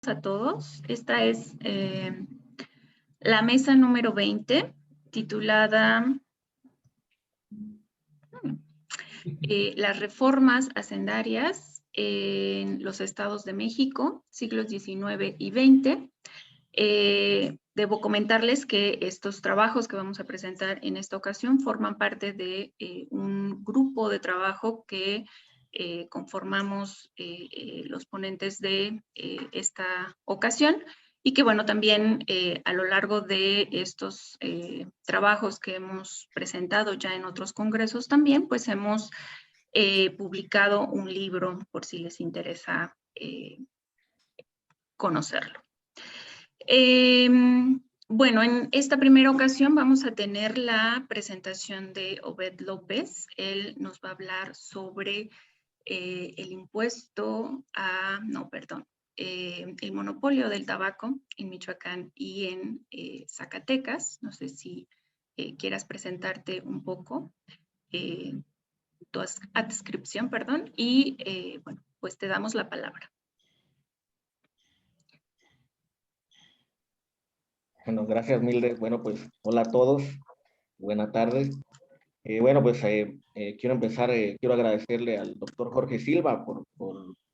A todos. Esta es la mesa número 20, titulada Las reformas hacendarias en los estados de México, siglos XIX y XX. Debo comentarles que estos trabajos que vamos a presentar en esta ocasión forman parte de un grupo de trabajo que conformamos los ponentes de esta ocasión y que, bueno, también a lo largo de estos trabajos que hemos presentado ya en otros congresos también, pues hemos publicado un libro por si les interesa conocerlo. Bueno, en esta primera ocasión vamos a tener la presentación de Obed López. Él nos va a hablar sobre el impuesto a, no, perdón, el monopolio del tabaco en Michoacán y en Zacatecas. No sé si quieras presentarte un poco, tu adscripción, perdón, y bueno, pues te damos la palabra. Bueno, gracias, Mildred. Bueno, pues hola a todos, buenas tardes. Bueno, pues quiero empezar, quiero agradecerle al doctor Jorge Silva por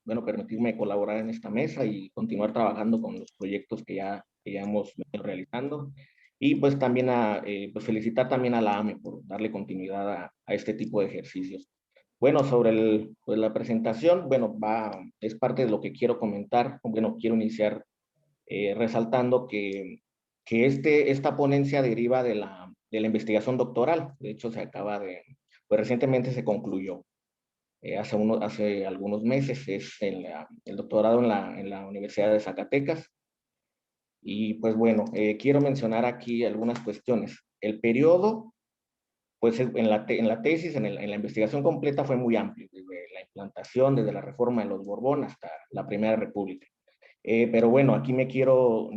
bueno, permitirme colaborar en esta mesa y continuar trabajando con los proyectos que ya hemos venido realizando. Y pues también pues felicitar también a la AME por darle continuidad a este tipo de ejercicios. Bueno, sobre pues la presentación, bueno, es parte de lo que quiero comentar. Bueno, quiero iniciar resaltando que esta ponencia deriva de la investigación doctoral. De hecho, pues recientemente se concluyó. Hace algunos meses es el doctorado en la Universidad de Zacatecas. Y pues bueno, quiero mencionar aquí algunas cuestiones. El periodo, pues en la tesis, en la investigación completa fue muy amplio, desde la implantación, desde la reforma de los Borbón hasta la Primera República. Pero bueno, aquí me quiero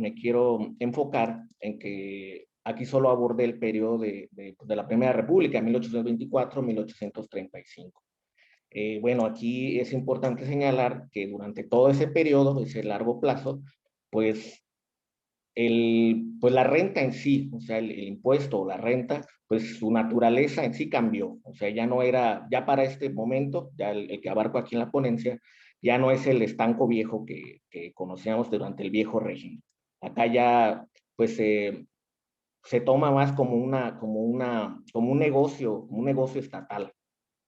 enfocar en que aquí solo abordé el periodo de la Primera República, 1824-1835. Bueno, aquí es importante señalar que durante todo ese periodo, ese largo plazo, pues, pues la renta en sí, o sea, el impuesto o la renta, pues su naturaleza en sí cambió. O sea, ya no era, ya para este momento, ya el que abarco aquí en la ponencia, ya no es el estanco viejo que conocíamos durante el viejo régimen. Acá ya, pues, se toma más como como un negocio estatal.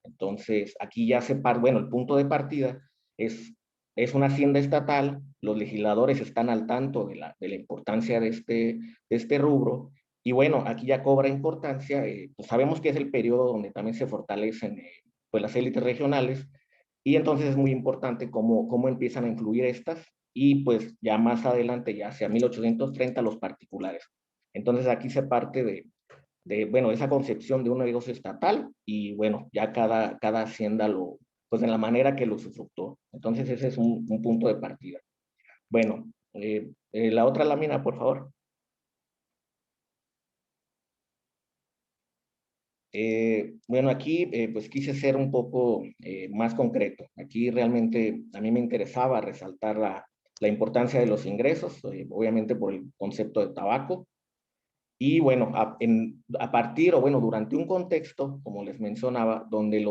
Entonces, aquí ya bueno, el punto de partida es una hacienda estatal, los legisladores están al tanto de la importancia de este rubro, y bueno, aquí ya cobra importancia, pues sabemos que es el periodo donde también se fortalecen pues las élites regionales, y entonces es muy importante cómo empiezan a influir estas, y pues ya más adelante, ya hacia 1830, los particulares. Entonces aquí se parte bueno, esa concepción de un negocio estatal y bueno, ya cada hacienda pues en la manera que lo usufructó. Entonces ese es un punto de partida. Bueno, la otra lámina, por favor. Bueno, aquí pues quise ser un poco más concreto. Aquí realmente a mí me interesaba resaltar la importancia de los ingresos, obviamente por el concepto de tabaco. Y bueno, a partir o bueno, durante un contexto, como les mencionaba, donde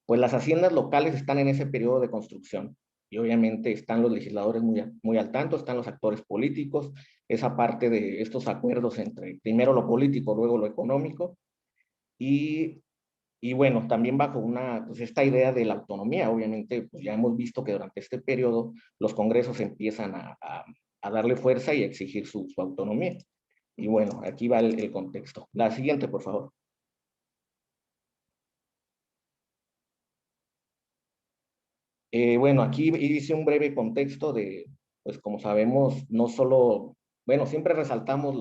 pues las haciendas locales están en ese periodo de construcción. Y obviamente están los legisladores muy al tanto, están los actores políticos, esa parte de estos acuerdos entre primero lo político, luego lo económico. Y, y bueno, también bajo pues esta idea de la autonomía, obviamente, pues ya hemos visto que durante este periodo los congresos empiezan a darle fuerza y a exigir su autonomía. Y bueno, aquí va el contexto. La siguiente, por favor. Bueno, aquí hice un breve contexto pues como sabemos, no solo, bueno, siempre resaltamos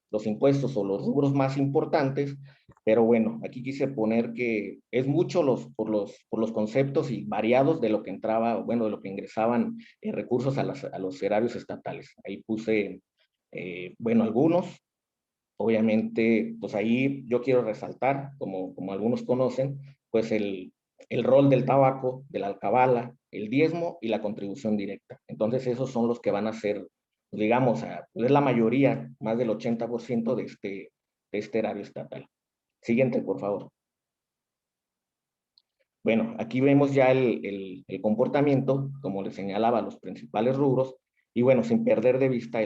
los impuestos o los rubros más importantes, pero bueno, aquí quise poner que es mucho por los conceptos y variados de lo que entraba, bueno, de lo que ingresaban recursos a los erarios estatales. Ahí puse, bueno, algunos. Obviamente, pues ahí yo quiero resaltar, como algunos conocen, pues el rol del tabaco, de la alcabala, el diezmo y la contribución directa. Entonces esos son los que van a ser, digamos, es la mayoría, más del 80% de este erario estatal. Siguiente, por favor. Bueno, aquí vemos ya el comportamiento, como les señalaba, los principales rubros, y bueno, sin perder de vista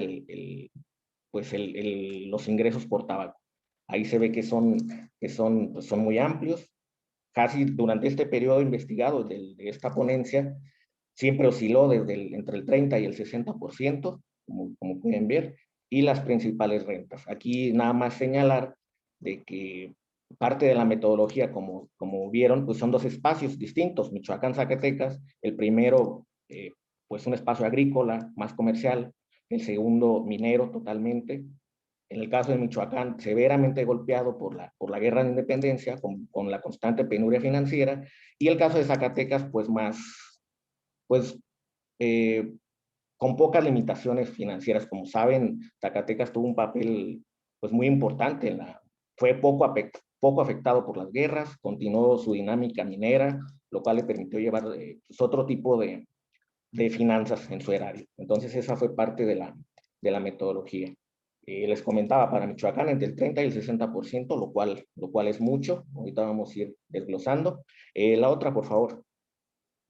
los ingresos por tabaco. Ahí se ve que son muy amplios. Casi durante este periodo investigado de esta ponencia, siempre osciló entre el 30 y el 60%, como pueden ver, y las principales rentas. Aquí nada más señalar de que parte de la metodología, como vieron, pues son dos espacios distintos, Michoacán, Zacatecas. El primero, pues un espacio agrícola, más comercial; el segundo, minero totalmente. En el caso de Michoacán, severamente golpeado por la guerra de independencia, con la constante penuria financiera; y el caso de Zacatecas, pues pues, eh, con pocas limitaciones financieras. Como saben, Zacatecas tuvo un papel pues muy importante, fue poco afectado por las guerras, continuó su dinámica minera, lo cual le permitió llevar pues, otro tipo de finanzas en su erario. Entonces esa fue parte de la metodología. Les comentaba, para Michoacán entre el 30 y el 60%, lo cual es mucho. Ahorita vamos a ir desglosando. La otra, por favor.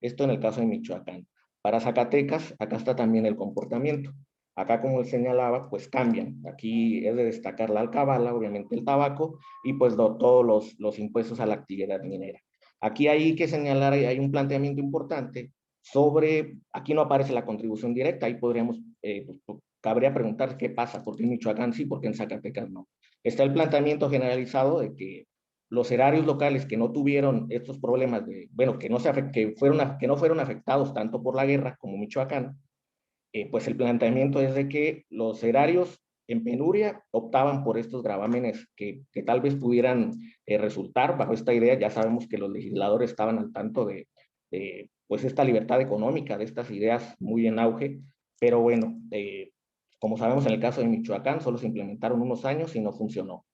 Esto en el caso de Michoacán. Para Zacatecas, acá está también el comportamiento. Acá, como él señalaba, pues cambian. Aquí es de destacar la alcabala, obviamente el tabaco, y pues todos los impuestos a la actividad minera. Aquí hay que señalar, hay un planteamiento importante sobre, aquí no aparece la contribución directa, ahí podríamos, cabría preguntar qué pasa, por qué en Michoacán sí, por qué en Zacatecas no. Está el planteamiento generalizado de que los erarios locales que no tuvieron estos problemas bueno, que no fueron afectados tanto por la guerra como Michoacán, pues el planteamiento es de que los erarios en penuria optaban por estos gravámenes que tal vez pudieran resultar bajo esta idea. Ya sabemos que los legisladores estaban al tanto de pues esta libertad económica, de estas ideas muy en auge, pero bueno, como sabemos en el caso de Michoacán, solo se implementaron unos años y no funcionó.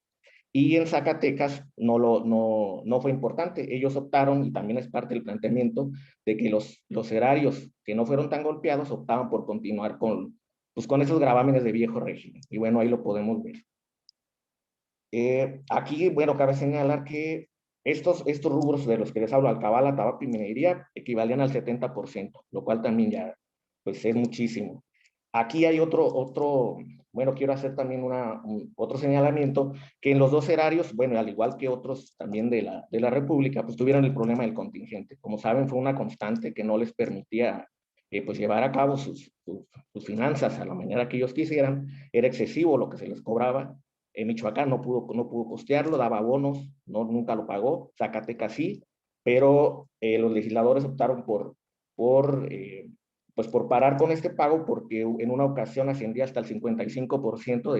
Y en Zacatecas no fue importante. Ellos optaron, y también es parte del planteamiento, de que los erarios que no fueron tan golpeados optaban por continuar con esos gravámenes de viejo régimen. Y bueno, ahí lo podemos ver. Aquí, bueno, cabe señalar que estos rubros de los que les hablo, alcabala, tabaco y minería, equivalían al 70%, lo cual también ya, pues es muchísimo. Aquí hay bueno, quiero hacer también otro señalamiento, que en los dos erarios, bueno, al igual que otros también de la República, pues tuvieron el problema del contingente. Como saben, fue una constante que no les permitía pues llevar a cabo sus finanzas a la manera que ellos quisieran. Era excesivo lo que se les cobraba. Michoacán no pudo costearlo, daba bonos, nunca lo pagó. Zacatecas sí, pero los legisladores optaron pues por parar con este pago, porque en una ocasión ascendía hasta el 55%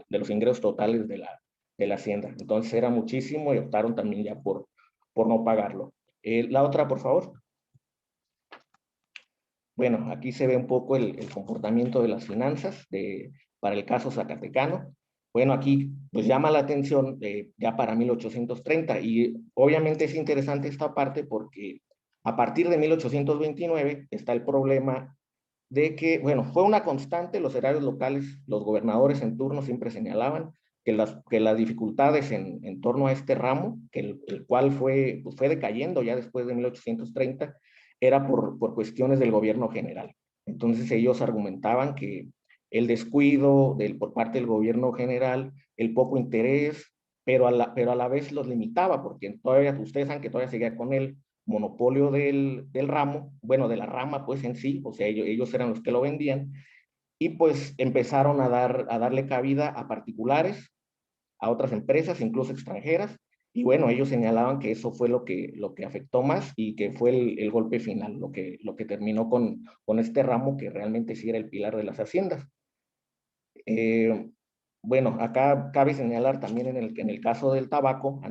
de los ingresos totales de la hacienda. Entonces era muchísimo y optaron también ya por no pagarlo. La otra, por favor. Bueno, aquí se ve un poco el comportamiento de las finanzas para el caso zacatecano. Bueno, aquí pues llama la atención ya para 1830, y obviamente es interesante esta parte porque a partir de 1829 está el problema de que, bueno, fue una constante. Los erarios locales, los gobernadores en turno siempre señalaban que las dificultades en torno a este ramo, que el cual pues fue decayendo ya después de 1830, era por cuestiones del gobierno general. Entonces ellos argumentaban que el descuido por parte del gobierno general, el poco interés, pero a la vez los limitaba, porque todavía, ustedes saben que todavía seguía con él monopolio del ramo, bueno, de la rama pues en sí, o sea, ellos eran los que lo vendían, y pues empezaron a darle cabida a particulares, a otras empresas, incluso extranjeras, y bueno, ellos señalaban que eso fue lo que afectó más, y que fue el golpe final, lo que terminó con este ramo que realmente sí era el pilar de las haciendas. Eh, bueno, acá cabe señalar también en el caso del tabaco,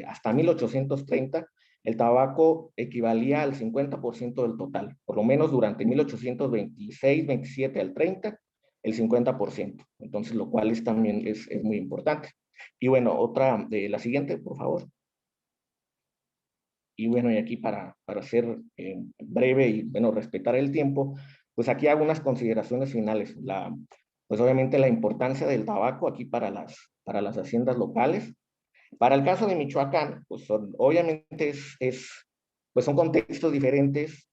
hasta 1830, el tabaco equivalía al 50% del total, por lo menos durante 1826, 27 al 30, el 50%. Entonces, lo cual también es muy importante. Y bueno, la siguiente, por favor. y bueno, y aquí para ser breve y bueno, respetar el tiempo, pues aquí hago unas consideraciones finales. Pues obviamente la importancia del tabaco aquí para las haciendas locales. Para el caso de Michoacán, pues obviamente pues son contextos diferentes,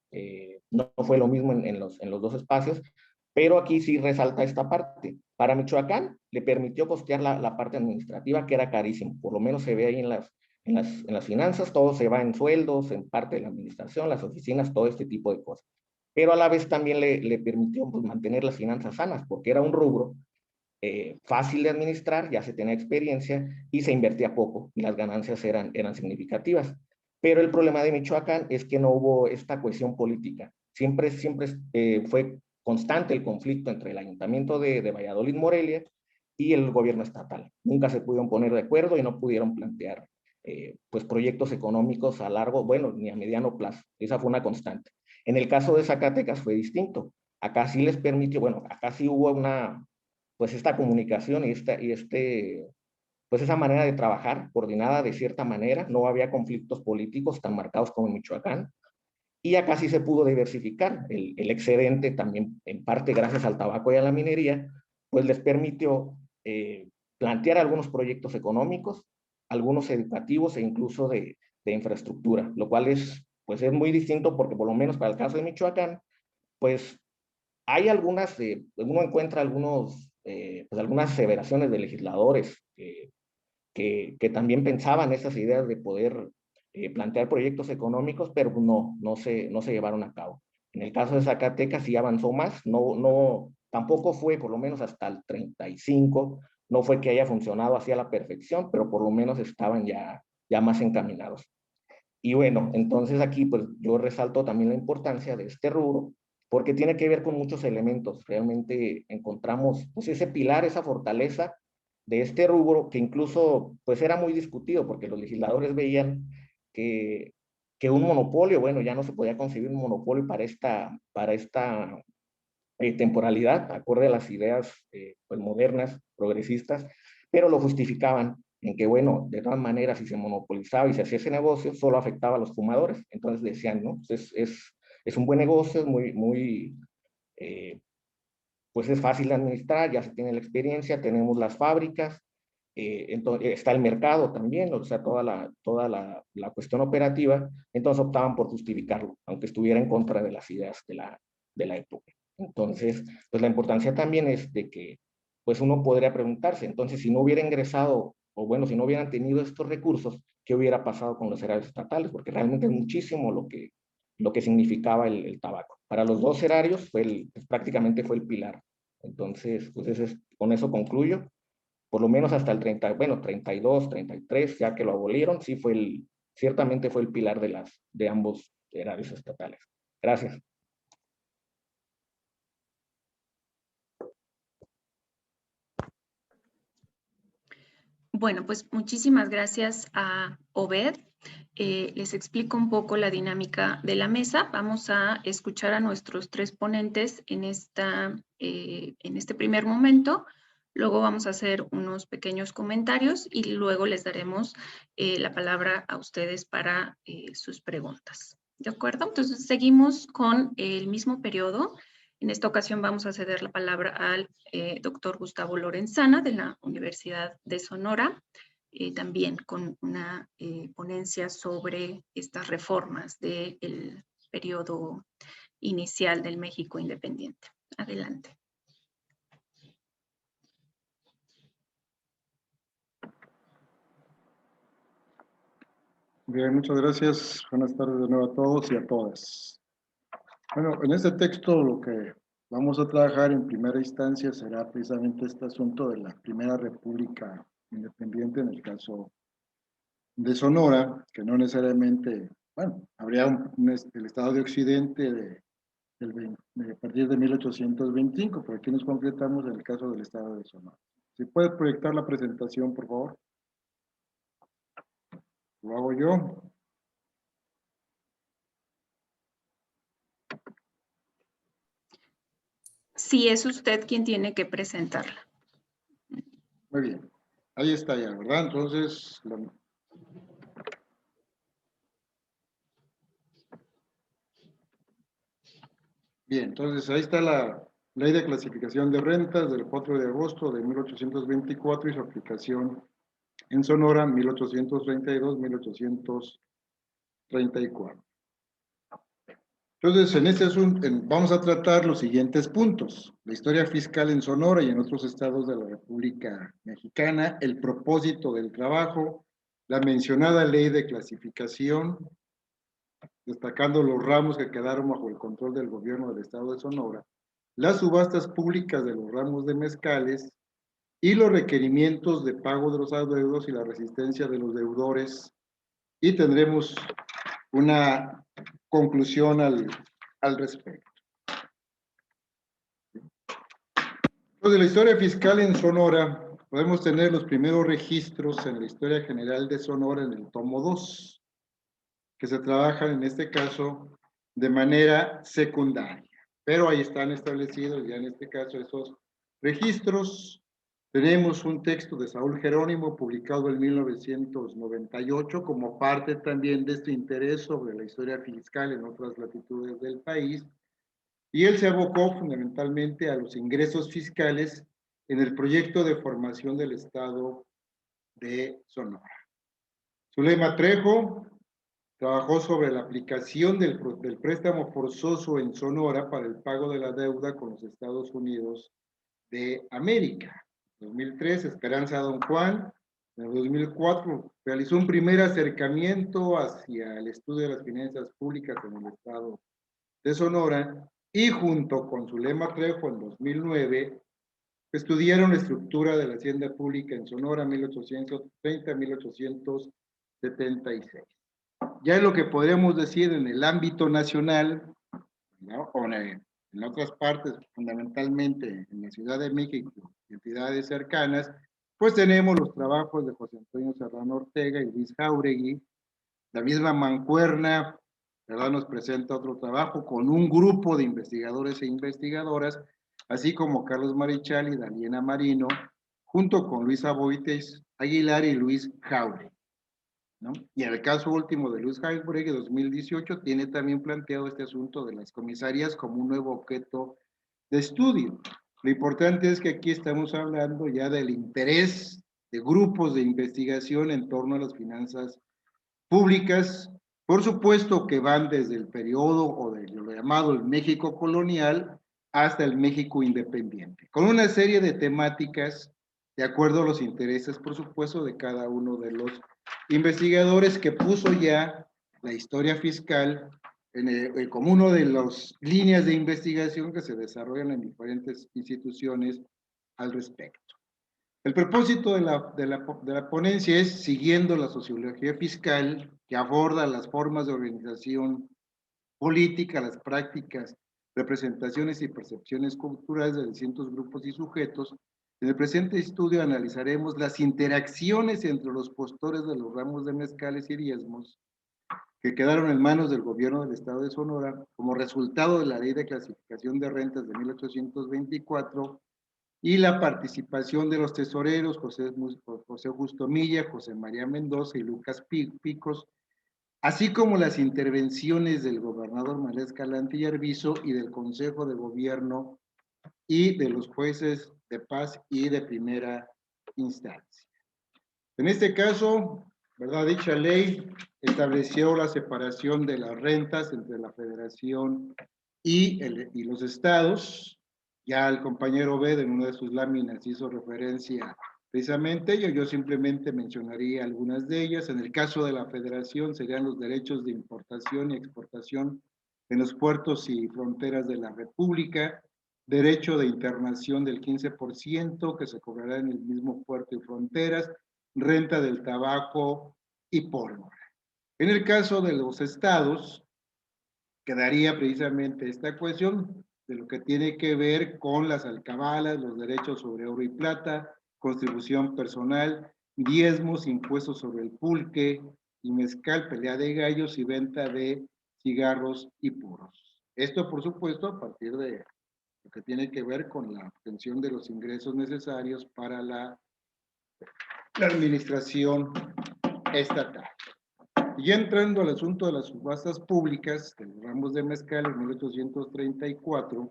no fue lo mismo en los dos espacios, pero aquí sí resalta esta parte. Para Michoacán le permitió costear la parte administrativa, que era carísimo, por lo menos se ve ahí en las finanzas, todo se va en sueldos, en parte de la administración, las oficinas, todo este tipo de cosas. Pero a la vez también le permitió pues, mantener las finanzas sanas, porque era un rubro fácil de administrar, ya se tenía experiencia y se invertía poco y las ganancias eran significativas. Pero el problema de Michoacán es que no hubo esta cohesión política. Siempre fue constante el conflicto entre el ayuntamiento de Valladolid, Morelia, y el gobierno estatal. Nunca se pudieron poner de acuerdo y no pudieron plantear pues proyectos económicos a largo, bueno, ni a mediano plazo. Esa fue una constante. En el caso de Zacatecas fue distinto. Acá sí les permitió, bueno, acá sí hubo pues esta comunicación pues esa manera de trabajar coordinada de cierta manera, no había conflictos políticos tan marcados como en Michoacán, y acá sí se pudo diversificar. El excedente también, en parte gracias al tabaco y a la minería, pues les permitió plantear algunos proyectos económicos, algunos educativos e incluso de infraestructura, lo cual pues es muy distinto porque por lo menos para el caso de Michoacán, pues hay uno encuentra pues algunas aseveraciones de legisladores que también pensaban esas ideas de poder plantear proyectos económicos, pero no se llevaron a cabo. En el caso de Zacatecas sí avanzó más, tampoco fue, por lo menos hasta el 35, no fue que haya funcionado así a la perfección, pero por lo menos estaban ya más encaminados. Y bueno, entonces aquí pues yo resalto también la importancia de este rubro, porque tiene que ver con muchos elementos. Realmente encontramos pues ese pilar, esa fortaleza de este rubro que incluso pues era muy discutido porque los legisladores veían que, que un monopolio, bueno, ya no se podía concebir un monopolio para esta temporalidad, acorde a las ideas pues modernas, progresistas, pero lo justificaban en que, bueno, de todas maneras, si se monopolizaba y se hacía ese negocio, solo afectaba a los fumadores. Entonces decían, ¿no? Es un buen negocio, es pues es fácil de administrar, ya se tiene la experiencia, tenemos las fábricas, entonces está el mercado también, o sea, toda la cuestión operativa, entonces optaban por justificarlo, aunque estuviera en contra de las ideas de la época. Entonces, pues la importancia también es de que, pues uno podría preguntarse, entonces, si no hubiera ingresado, o bueno, si no hubieran tenido estos recursos, ¿qué hubiera pasado con los erarios estatales? Porque realmente es muchísimo lo que significaba el tabaco. Para los dos erarios pues prácticamente fue el pilar. Entonces, pues con eso concluyo. Por lo menos hasta el 32, 33, ya que lo abolieron, sí ciertamente fue el pilar de ambos erarios estatales. Gracias. Bueno, pues muchísimas gracias a Obed. Les explico un poco la dinámica de la mesa. Vamos a escuchar a nuestros tres ponentes en este primer momento. Luego vamos a hacer unos pequeños comentarios y luego les daremos la palabra a ustedes para sus preguntas. ¿De acuerdo? Entonces seguimos con el mismo periodo. En esta ocasión vamos a ceder la palabra al doctor Gustavo Lorenzana de la Universidad de Sonora, también con una ponencia sobre estas reformas del periodo inicial del México independiente. Adelante. Bien, muchas gracias. Buenas tardes de nuevo a todos y a todas. Bueno, en este texto lo que vamos a trabajar en primera instancia será precisamente este asunto de la Primera República Independiente, en el caso de Sonora, que no necesariamente, bueno, habría el Estado de Occidente a partir de 1825, pero aquí nos concretamos en el caso del Estado de Sonora. ¿Si puedes proyectar la presentación, por favor? Lo hago yo. Sí, es usted quien tiene que presentarla. Muy bien. Ahí está ya, ¿verdad? Entonces, Bien, entonces ahí está la Ley de Clasificación de Rentas del 4 de agosto de 1824 y su aplicación en Sonora 1832-1834. Entonces, en este asunto vamos a tratar los siguientes puntos: la historia fiscal en Sonora y en otros estados de la República Mexicana, el propósito del trabajo, la mencionada ley de clasificación, destacando los ramos que quedaron bajo el control del gobierno del estado de Sonora, las subastas públicas de los ramos de mezcales y los requerimientos de pago de los adeudos y la resistencia de los deudores, y tendremos una conclusión al respecto. Entonces, la historia fiscal en Sonora, podemos tener los primeros registros en la historia general de Sonora en el tomo 2, que se trabajan en este caso de manera secundaria, pero ahí están establecidos ya en este caso esos registros. Tenemos un texto de Saúl Jerónimo publicado en 1998 como parte también de este interés sobre la historia fiscal en otras latitudes del país, y él se abocó fundamentalmente a los ingresos fiscales en el proyecto de formación del estado de Sonora. Zulema Trejo trabajó sobre la aplicación del préstamo forzoso en Sonora para el pago de la deuda con los Estados Unidos de América. En 2003, Esperanza Don Juan, en el 2004, realizó un primer acercamiento hacia el estudio de las finanzas públicas en el estado de Sonora, y junto con Zulema Trejo en 2009, estudiaron la estructura de la hacienda pública en Sonora 1830-1876. Ya en lo que podríamos decir en el ámbito nacional, ¿no?, o en otras partes, fundamentalmente en la Ciudad de México, entidades cercanas, pues tenemos los trabajos de José Antonio Serrano Ortega y Luis Jáuregui. La misma mancuerna, ¿verdad?, nos presenta otro trabajo con un grupo de investigadores e investigadoras, así como Carlos Marichal y Daniela Marino, junto con Luis Aboites Aguilar y Luis Jáuregui, ¿no? Y en el caso último de Luis Jáuregui, 2018, tiene también planteado este asunto de las comisarías como un nuevo objeto de estudio. Lo importante es que aquí estamos hablando ya del interés de grupos de investigación en torno a las finanzas públicas, por supuesto que van desde el periodo o de lo llamado el México colonial hasta el México independiente, con una serie de temáticas de acuerdo a los intereses, por supuesto, de cada uno de los investigadores, que puso ya la historia fiscal como una de las líneas de investigación que se desarrollan en diferentes instituciones al respecto. El propósito de la ponencia es, siguiendo la sociología fiscal, que aborda las formas de organización política, las prácticas, representaciones y percepciones culturales de distintos grupos y sujetos. En el presente estudio analizaremos las interacciones entre los postores de los ramos de mezcales y diezmos que quedaron en manos del gobierno del estado de Sonora como resultado de la Ley de Clasificación de Rentas de 1824, y la participación de los tesoreros José Justo Milla, José María Mendoza y Lucas Picos, así como las intervenciones del gobernador Manuel Escalante y Arvizo y del Consejo de Gobierno y de los jueces de paz y de primera instancia. En este caso, ¿verdad?, dicha ley estableció la separación de las rentas entre la federación y los estados. Ya el compañero Bed en una de sus láminas hizo referencia precisamente a ello. Yo simplemente mencionaría algunas de ellas. En el caso de la federación serían los derechos de importación y exportación en los puertos y fronteras de la República, derecho de internación del 15% que se cobrará en el mismo puerto y fronteras, renta del tabaco y pólvora. En el caso de los estados, quedaría precisamente esta cuestión de lo que tiene que ver con las alcabalas, los derechos sobre oro y plata, contribución personal, diezmos, impuestos sobre el pulque y mezcal, pelea de gallos y venta de cigarros y puros. Esto, por supuesto, a partir de lo que tiene que ver con la obtención de los ingresos necesarios para la administración estatal. Y ya entrando al asunto de las subastas públicas, de los ramos de mezcal en 1834,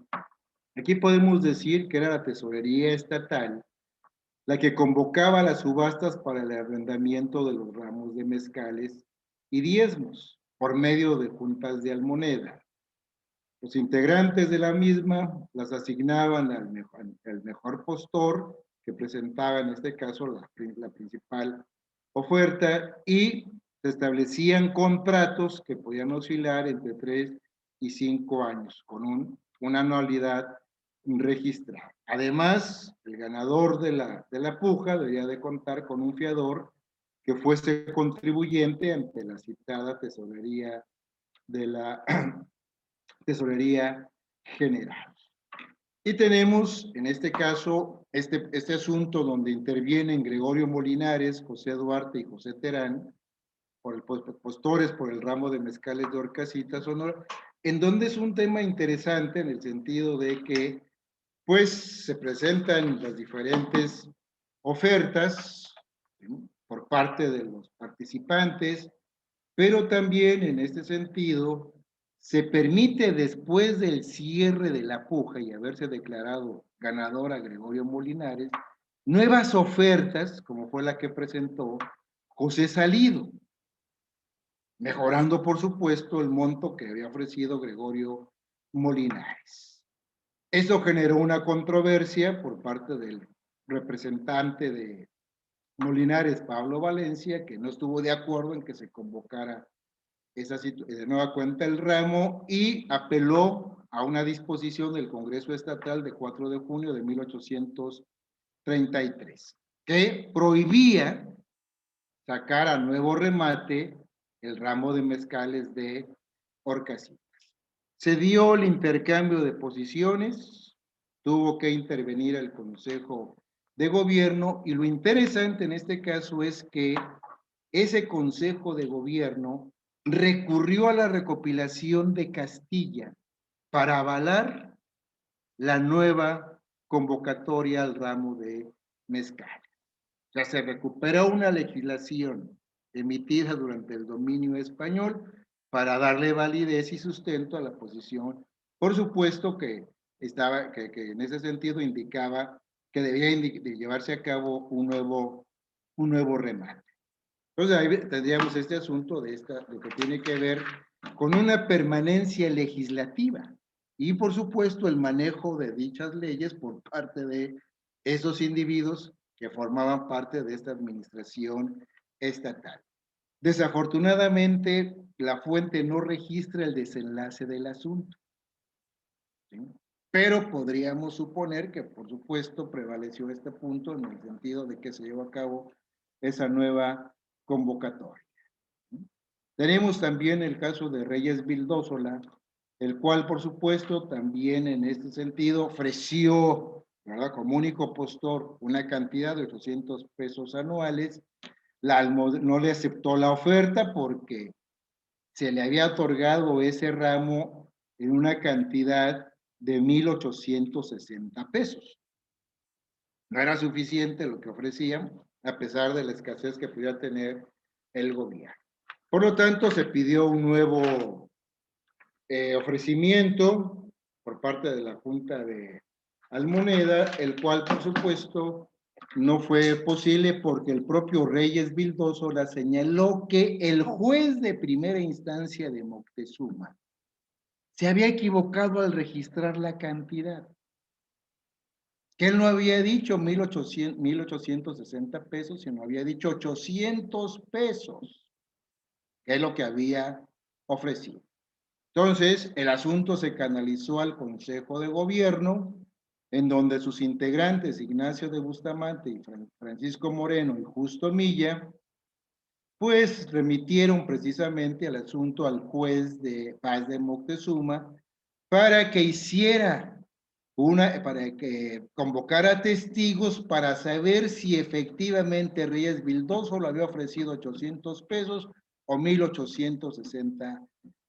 aquí podemos decir que era la tesorería estatal la que convocaba las subastas para el arrendamiento de los ramos de mezcales y diezmos por medio de juntas de almoneda. Los integrantes de la misma las asignaban al mejor postor, que presentaba en este caso la principal oferta, y se establecían contratos que podían oscilar entre 3 y 5 años, con una anualidad registrada. Además, el ganador de la puja debía de contar con un fiador que fuese contribuyente ante la citada tesorería de la Tesorería General. Y tenemos en este caso este asunto donde intervienen Gregorio Molinares, José Duarte y José Terán, postores por el ramo de mezcales de Horcasitas, Sonora, en donde es un tema interesante en el sentido de que pues se presentan las diferentes ofertas, ¿sí?, por parte de los participantes, pero también en este sentido se permite, después del cierre de la puja y haberse declarado ganador a Gregorio Molinares, nuevas ofertas, como fue la que presentó José Salido, mejorando por supuesto el monto que había ofrecido Gregorio Molinares. Eso generó una controversia por parte del representante de Molinares, Pablo Valencia, que no estuvo de acuerdo en que se convocara de nueva cuenta el ramo, y apeló a una disposición del Congreso Estatal de 4 de junio de 1833, que prohibía sacar a nuevo remate el ramo de mezcales de Horcasitas. Se dio el intercambio de posiciones, tuvo que intervenir el Consejo de Gobierno, y lo interesante en este caso es que ese Consejo de Gobierno recurrió a la recopilación de Castilla para avalar la nueva convocatoria al ramo de mezcal. O sea, se recuperó una legislación emitida durante el dominio español para darle validez y sustento a la posición. Por supuesto que en ese sentido indicaba que debía de llevarse a cabo un nuevo remate. Entonces ahí tendríamos este asunto de lo que tiene que ver con una permanencia legislativa y por supuesto el manejo de dichas leyes por parte de esos individuos que formaban parte de esta administración estatal. Desafortunadamente, la fuente no registra el desenlace del asunto, ¿sí?, pero podríamos suponer que por supuesto prevaleció este punto en el sentido de que se llevó a cabo esa nueva convocatoria. Tenemos también el caso de Reyes Vildósola, el cual por supuesto también en este sentido ofreció, ¿verdad?, como único postor una cantidad de 800 pesos anuales. No le aceptó la oferta porque se le había otorgado ese ramo en una cantidad de 1,860 pesos. No era suficiente lo que ofrecían, a pesar de la escasez que pudiera tener el gobierno. Por lo tanto, se pidió un nuevo ofrecimiento por parte de la Junta de Almoneda, el cual, por supuesto, no fue posible porque el propio Reyes Vildósola señaló que el juez de primera instancia de Moctezuma se había equivocado al registrar la cantidad, que él no había dicho 1,860 pesos, sino había dicho 800 pesos, que es lo que había ofrecido. Entonces, el asunto se canalizó al Consejo de Gobierno, en donde sus integrantes, Ignacio de Bustamante y Francisco Moreno y Justo Milla, pues remitieron precisamente el asunto al juez de paz de Moctezuma para que para que convocara testigos para saber si efectivamente Reyes Vildósola había ofrecido 800 pesos o 1,860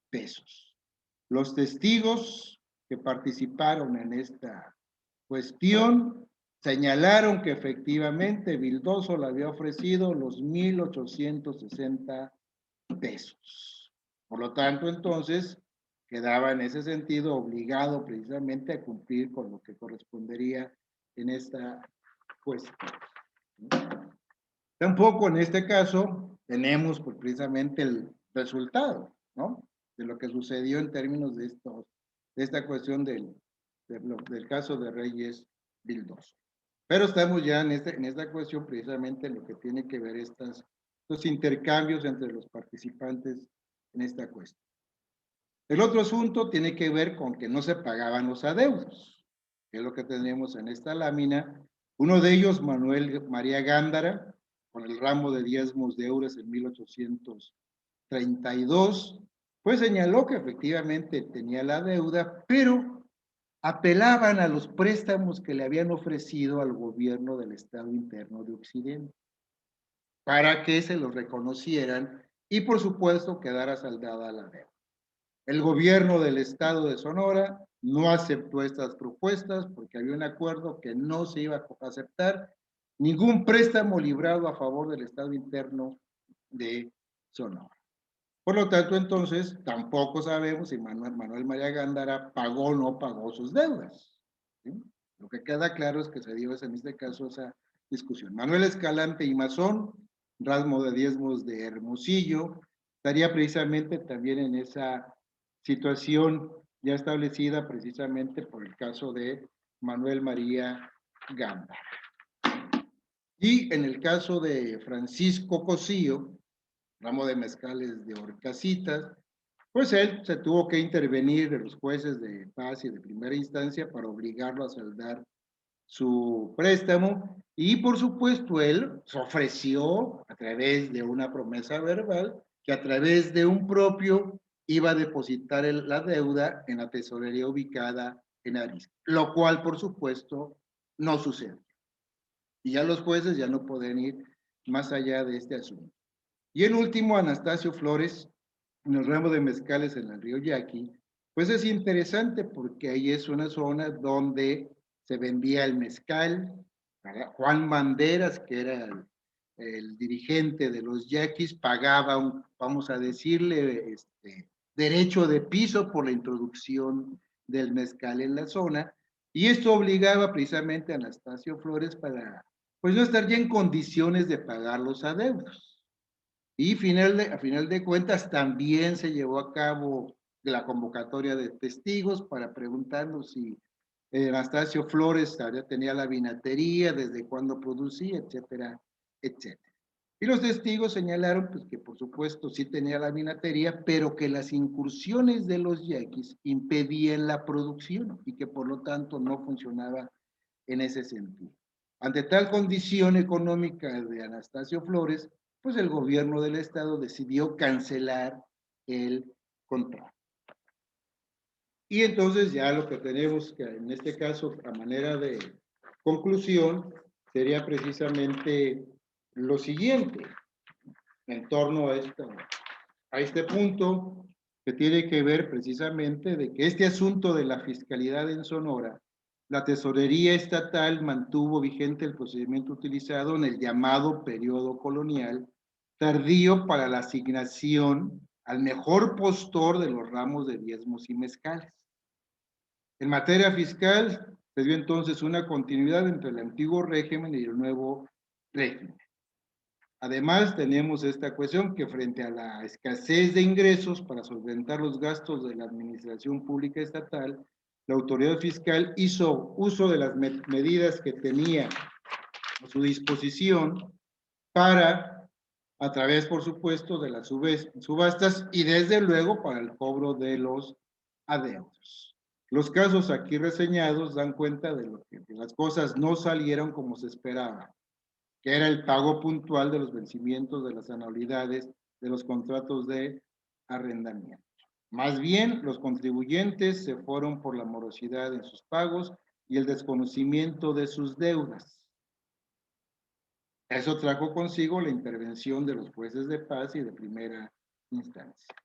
pesos. Los testigos que participaron en esta cuestión señalaron que efectivamente Vildósola había ofrecido los 1,860 pesos. Por lo tanto, entonces, quedaba en ese sentido obligado precisamente a cumplir con lo que correspondería en esta cuestión. Tampoco en este caso tenemos pues, precisamente el resultado, ¿no? De lo que sucedió en términos de esta cuestión del caso de Reyes Vildoso. Pero estamos ya en esta cuestión precisamente en lo que tiene que ver estos intercambios entre los participantes en esta cuestión. El otro asunto tiene que ver con que no se pagaban los adeudos, que es lo que tenemos en esta lámina. Uno de ellos, Manuel María Gándara, con el ramo de diezmos de euros en 1832, pues señaló que efectivamente tenía la deuda, pero apelaban a los préstamos que le habían ofrecido al gobierno del Estado Interno de Occidente, para que se los reconocieran y por supuesto quedara saldada la deuda. El gobierno del Estado de Sonora no aceptó estas propuestas porque había un acuerdo que no se iba a aceptar ningún préstamo librado a favor del Estado Interno de Sonora. Por lo tanto, entonces, tampoco sabemos si Manuel María Gándara pagó o no pagó sus deudas. ¿Sí? Lo que queda claro es que se dio en este caso esa discusión. Manuel Escalante y Mazón, ramo de diezmos de Hermosillo, estaría precisamente también en esa situación ya establecida precisamente por el caso de Manuel María Gándara. Y en el caso de Francisco Cosío, ramo de mezcales de Horcasitas, pues él se tuvo que intervenir de los jueces de paz y de primera instancia para obligarlo a saldar su préstamo y por supuesto él se ofreció a través de una promesa verbal que a través de un propio iba a depositar la deuda en la tesorería ubicada en Arispe, lo cual por supuesto no sucedió. Y ya los jueces ya no pueden ir más allá de este asunto. Y en último, Anastasio Flores, en el ramo de mezcales en el río Yaqui, pues es interesante porque ahí es una zona donde se vendía el mezcal. Juan Banderas, que era el dirigente de los yaquis, pagaba, vamos a decirle, derecho de piso por la introducción del mezcal en la zona, y esto obligaba precisamente a Anastasio Flores para, pues no estar ya en condiciones de pagar los adeudos. Y a final de cuentas también se llevó a cabo la convocatoria de testigos para preguntarnos si Anastasio Flores tenía la vinatería, desde cuándo producía, etcétera, etcétera. Y los testigos señalaron pues, que por supuesto sí tenía la vinatería, pero que las incursiones de los yaquis impedían la producción y que por lo tanto no funcionaba en ese sentido. Ante tal condición económica de Anastasio Flores, pues el gobierno del estado decidió cancelar el contrato. Y entonces ya lo que tenemos que en este caso a manera de conclusión sería precisamente lo siguiente en torno a este punto que tiene que ver precisamente de que este asunto de la fiscalidad en Sonora, la tesorería estatal mantuvo vigente el procedimiento utilizado en el llamado periodo colonial tardío para la asignación al mejor postor de los ramos de diezmos y mezcales. En materia fiscal, se dio entonces una continuidad entre el antiguo régimen y el nuevo régimen. Además, tenemos esta cuestión que frente a la escasez de ingresos para solventar los gastos de la administración pública estatal, la autoridad fiscal hizo uso de las medidas que tenía a su disposición para, a través, por supuesto, de las subastas y desde luego para el cobro de los adeudos. Los casos aquí reseñados dan cuenta de lo que las cosas no salieron como se esperaba, que era el pago puntual de los vencimientos de las anualidades de los contratos de arrendamiento. Más bien, los contribuyentes se fueron por la morosidad en sus pagos y el desconocimiento de sus deudas. Eso trajo consigo la intervención de los jueces de paz y de primera instancia.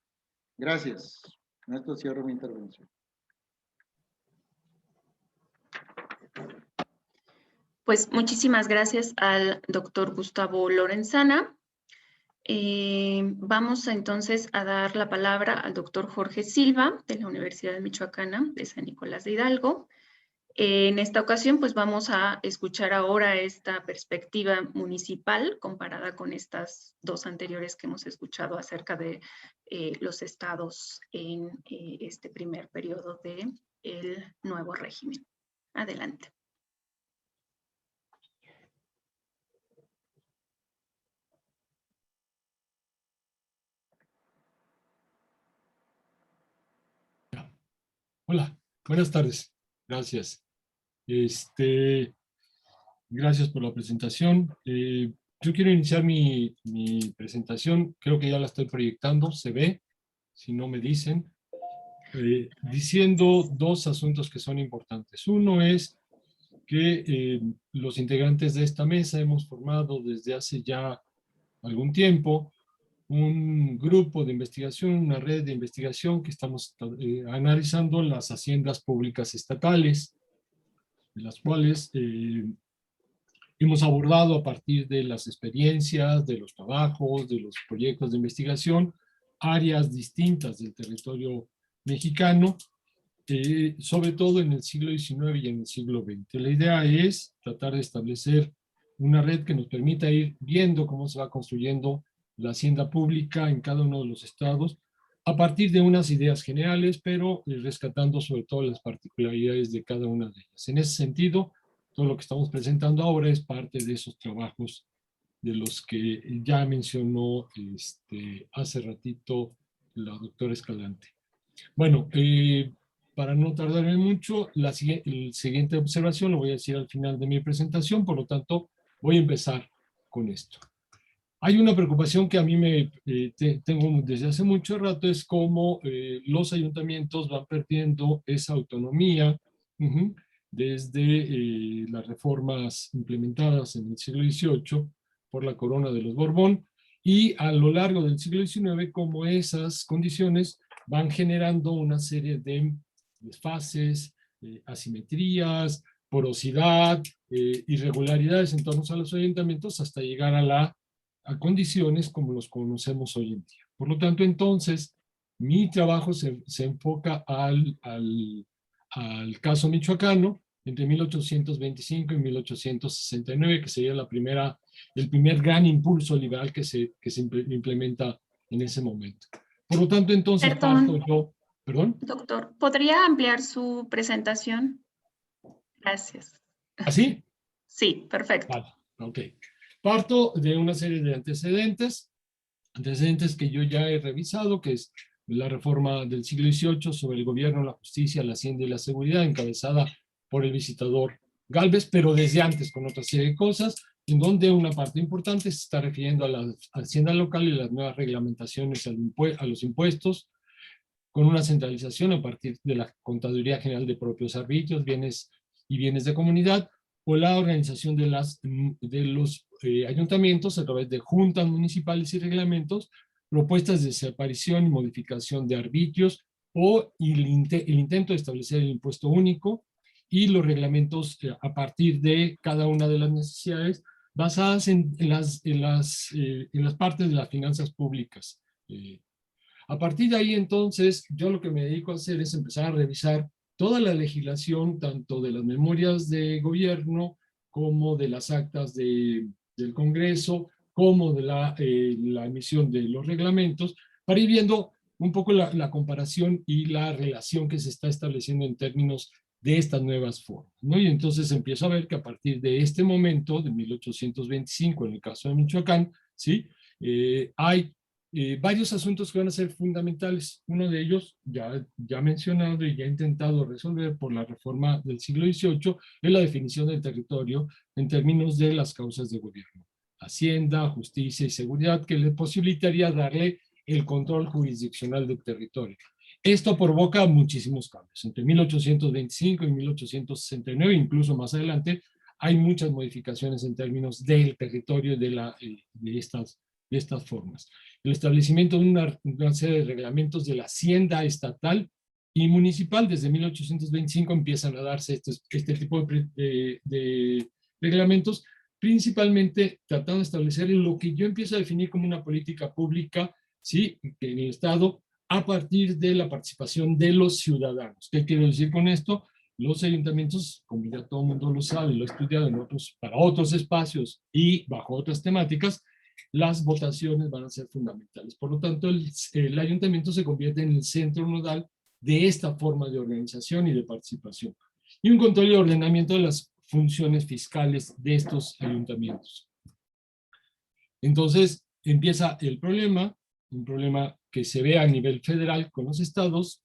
Gracias. Con esto cierro mi intervención. Pues muchísimas gracias al doctor Gustavo Lorenzana. Vamos entonces a dar la palabra al doctor Jorge Silva, de la Universidad Michoacana de San Nicolás de Hidalgo. En esta ocasión, pues vamos a escuchar ahora esta perspectiva municipal comparada con estas dos anteriores que hemos escuchado acerca de los estados en este primer periodo del nuevo régimen. Adelante. Hola, buenas tardes. Gracias. Gracias por la presentación. Yo quiero iniciar mi presentación. Creo que ya la estoy proyectando. Se ve, si no me dicen. Diciendo dos asuntos que son importantes. Uno es que los integrantes de esta mesa hemos formado desde hace ya algún tiempo un grupo de investigación, una red de investigación que estamos analizando las haciendas públicas estatales, de las cuales hemos abordado a partir de las experiencias, de los trabajos, de los proyectos de investigación, áreas distintas del territorio mexicano, sobre todo en el siglo XIX y en el siglo XX. La idea es tratar de establecer una red que nos permita ir viendo cómo se va construyendo la hacienda pública en cada uno de los estados, a partir de unas ideas generales, pero rescatando sobre todo las particularidades de cada una de ellas. En ese sentido, todo lo que estamos presentando ahora es parte de esos trabajos de los que ya mencionó hace ratito la doctora Escalante. Bueno, para no tardarme mucho, la siguiente observación lo voy a decir al final de mi presentación, por lo tanto, voy a empezar con esto. Hay una preocupación que a mí tengo desde hace mucho rato, es cómo los ayuntamientos van perdiendo esa autonomía desde las reformas implementadas en el siglo XVIII por la corona de los Borbón, y a lo largo del siglo XIX, cómo esas condiciones van generando una serie de desfases, asimetrías, porosidad, irregularidades en torno a los ayuntamientos, hasta llegar a condiciones como los conocemos hoy en día. Por lo tanto, entonces, mi trabajo se enfoca al caso michoacano entre 1825 y 1869, que sería el primer gran impulso liberal que se implementa en ese momento. Por lo tanto, entonces parto yo... ¿Perdón? Doctor, ¿podría ampliar su presentación? Gracias. ¿Así? Sí, perfecto. Vale, ok. Parto de una serie de antecedentes que yo ya he revisado, que es la reforma del siglo XVIII sobre el gobierno, la justicia, la hacienda y la seguridad, encabezada por el visitador Gálvez, pero desde antes con otra serie de cosas, en donde una parte importante se está refiriendo a la hacienda local y las nuevas reglamentaciones a los impuestos, con una centralización a partir de la Contaduría General de Propios Arbitrios, Bienes y Bienes de Comunidad, o la organización de los ayuntamientos a través de juntas municipales y reglamentos, propuestas de desaparición y modificación de arbitrios, o el intento de establecer el impuesto único, y los reglamentos a partir de cada una de las necesidades basadas en las partes de las finanzas públicas. A partir de ahí, entonces, yo lo que me dedico a hacer es empezar a revisar toda la legislación, tanto de las memorias de gobierno, como de las actas del Congreso, como de la emisión de los reglamentos, para ir viendo un poco la comparación y la relación que se está estableciendo en términos de estas nuevas formas, ¿no? Y entonces empiezo a ver que a partir de este momento, de 1825, en el caso de Michoacán, ¿sí? Hay varios asuntos que van a ser fundamentales. Uno de ellos, ya mencionado y ya intentado resolver por la reforma del siglo XVIII, es la definición del territorio en términos de las causas de gobierno. Hacienda, justicia y seguridad, que le posibilitaría darle el control jurisdiccional del territorio. Esto provoca muchísimos cambios. Entre 1825 y 1869, incluso más adelante, hay muchas modificaciones en términos del territorio de estas formas. El establecimiento de una serie de reglamentos de la hacienda estatal y municipal. Desde 1825 empiezan a darse este tipo de reglamentos principalmente tratando de establecer lo que yo empiezo a definir como una política pública, ¿sí?, en el Estado, a partir de la participación de los ciudadanos. ¿Qué quiero decir con esto? Los ayuntamientos, como ya todo el mundo lo sabe, lo he estudiado en para otros espacios y bajo otras temáticas, las votaciones van a ser fundamentales. Por lo tanto, el ayuntamiento se convierte en el centro nodal de esta forma de organización y de participación. Y un control y ordenamiento de las funciones fiscales de estos ayuntamientos. Entonces, empieza el problema, un problema que se ve a nivel federal con los estados,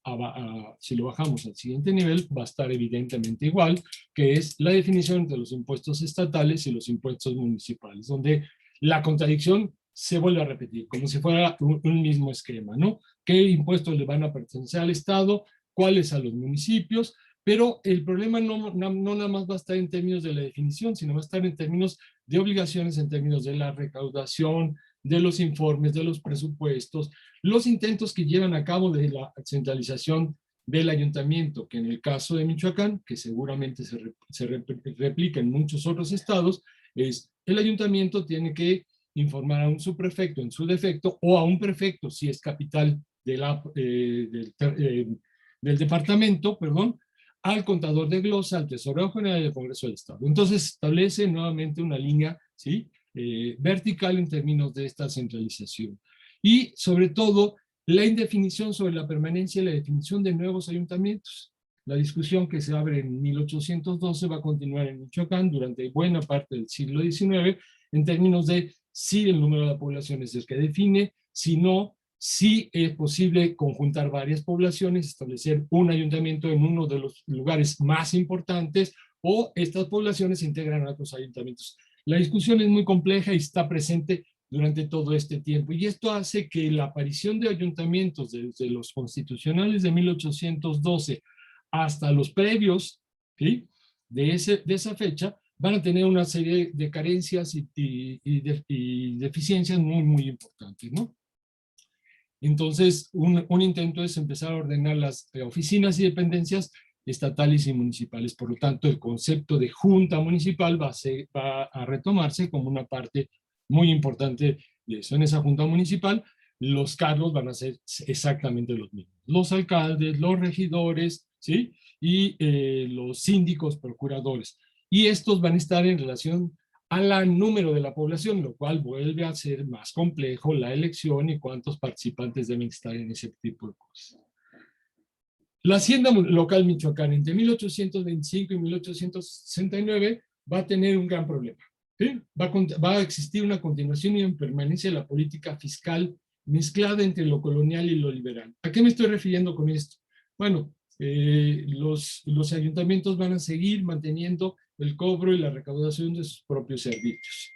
si lo bajamos al siguiente nivel, va a estar evidentemente igual, que es la definición entre los impuestos estatales y los impuestos municipales, donde la contradicción se vuelve a repetir, como si fuera un mismo esquema, ¿no? ¿Qué impuestos le van a pertenecer al Estado? ¿Cuáles a los municipios? Pero el problema no nada más va a estar en términos de la definición, sino va a estar en términos de obligaciones, en términos de la recaudación, de los informes, de los presupuestos, los intentos que llevan a cabo de la centralización del ayuntamiento, que en el caso de Michoacán, que seguramente se replica en muchos otros estados, es el ayuntamiento tiene que informar a un subprefecto en su defecto o a un prefecto si es capital del departamento, perdón, al contador de glosa, al tesorero general del Congreso del Estado. Entonces establece nuevamente una línea, ¿sí?, vertical en términos de esta centralización. Y sobre todo, la indefinición sobre la permanencia y la definición de nuevos ayuntamientos. La discusión que se abre en 1812 va a continuar en Michoacán durante buena parte del siglo XIX, en términos de si el número de la población es el que define, si no, si es posible conjuntar varias poblaciones, establecer un ayuntamiento en uno de los lugares más importantes, o estas poblaciones se integran a otros ayuntamientos. La discusión es muy compleja y está presente durante todo este tiempo, y esto hace que la aparición de ayuntamientos desde los constitucionales de 1812 hasta los previos, ¿sí?, de esa fecha, van a tener una serie de carencias y deficiencias muy, muy importantes, ¿no? Entonces, un intento es empezar a ordenar las oficinas y dependencias estatales y municipales. Por lo tanto, el concepto de junta municipal va a retomarse como una parte muy importante de eso. En esa junta municipal, los cargos van a ser exactamente los mismos. Los alcaldes, los regidores, ¿sí?, y los síndicos, procuradores. Y estos van a estar en relación al número de la población, lo cual vuelve a ser más complejo la elección y cuántos participantes deben estar en ese tipo de cosas. La hacienda local michoacana entre 1825 y 1869 va a tener un gran problema, ¿sí? Va a existir una continuación y una permanencia de la política fiscal mezclada entre lo colonial y lo liberal. ¿A qué me estoy refiriendo con esto? Bueno, los ayuntamientos van a seguir manteniendo el cobro y la recaudación de sus propios servicios.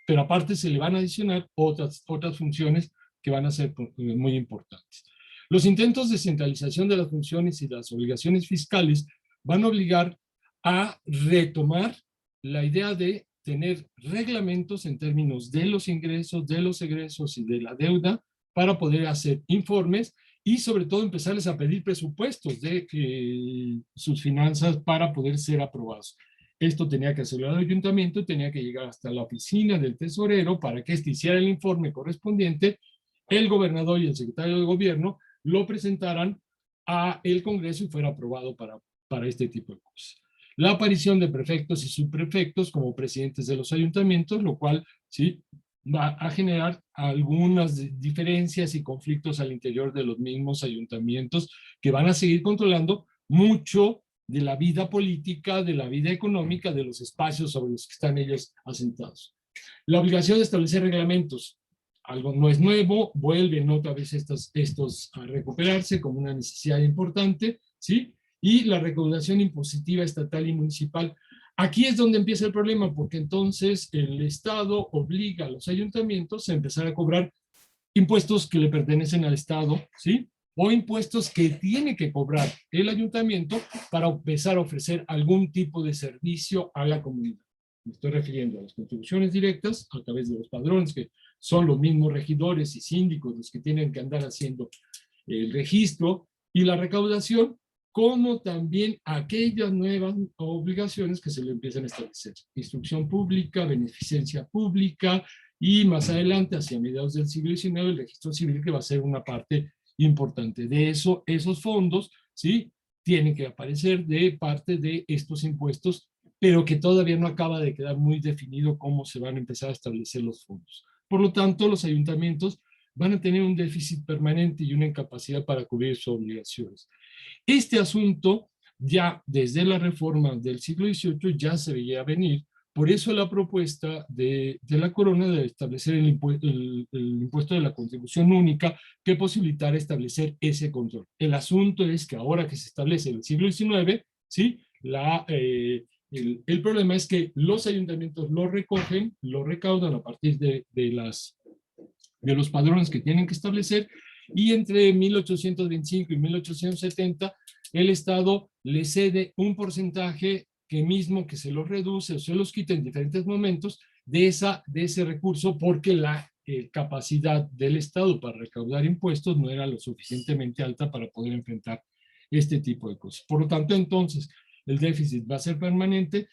Pero aparte se le van a adicionar otras funciones que van a ser muy importantes. Los intentos de centralización de las funciones y las obligaciones fiscales van a obligar a retomar la idea de tener reglamentos en términos de los ingresos, de los egresos y de la deuda para poder hacer informes y sobre todo empezarles a pedir presupuestos de sus finanzas para poder ser aprobados. Esto tenía que hacerlo el ayuntamiento y tenía que llegar hasta la oficina del tesorero para que éste hiciera el informe correspondiente, el gobernador y el secretario de gobierno lo presentaran a el Congreso y fuera aprobado para este tipo de cosas. La aparición de prefectos y subprefectos como presidentes de los ayuntamientos, lo cual sí va a generar algunas diferencias y conflictos al interior de los mismos ayuntamientos que van a seguir controlando mucho de la vida política, de la vida económica, de los espacios sobre los que están ellos asentados. La obligación de establecer reglamentos, algo no es nuevo, vuelven otra vez estos a recuperarse como una necesidad importante, ¿sí? Y la recaudación impositiva estatal y municipal. Aquí es donde empieza el problema, porque entonces el Estado obliga a los ayuntamientos a empezar a cobrar impuestos que le pertenecen al Estado, ¿sí?, o impuestos que tiene que cobrar el ayuntamiento para empezar a ofrecer algún tipo de servicio a la comunidad. Me estoy refiriendo a las contribuciones directas a través de los padrones, que son los mismos regidores y síndicos los que tienen que andar haciendo el registro, y la recaudación como también aquellas nuevas obligaciones que se le empiezan a establecer. Instrucción pública, beneficencia pública y más adelante, hacia mediados del siglo XIX, el registro civil, que va a ser una parte importante. De eso, esos fondos, ¿sí?, tienen que aparecer de parte de estos impuestos, pero que todavía no acaba de quedar muy definido cómo se van a empezar a establecer los fondos. Por lo tanto, los ayuntamientos van a tener un déficit permanente y una incapacidad para cubrir sus obligaciones. Este asunto ya desde la reforma del siglo XVIII ya se veía venir, por eso la propuesta de la corona de establecer el impuesto de la contribución única que posibilitara establecer ese control. El asunto es que ahora que se establece en el siglo XIX, ¿sí?, el problema es que los ayuntamientos lo recogen, lo recaudan a partir de los padrones que tienen que establecer, y entre 1825 y 1870 el Estado le cede un porcentaje que mismo que se los reduce o se los quita en diferentes momentos de ese recurso, porque la capacidad del Estado para recaudar impuestos no era lo suficientemente alta para poder enfrentar este tipo de cosas. Por lo tanto, entonces, el déficit va a ser permanente.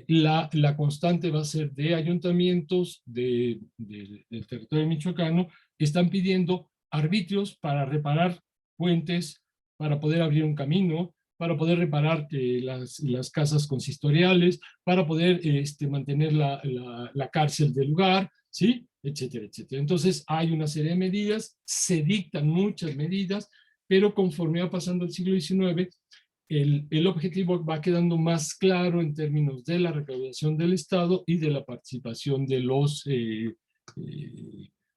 La constante va a ser de ayuntamientos del territorio michoacano que están pidiendo arbitrios para reparar puentes, para poder abrir un camino, para poder reparar las casas consistoriales, para poder mantener la cárcel del lugar, ¿sí?, etcétera, etcétera. Entonces hay una serie de medidas, se dictan muchas medidas, pero conforme va pasando el siglo XIX, el objetivo va quedando más claro en términos de la recaudación del Estado y de la participación de los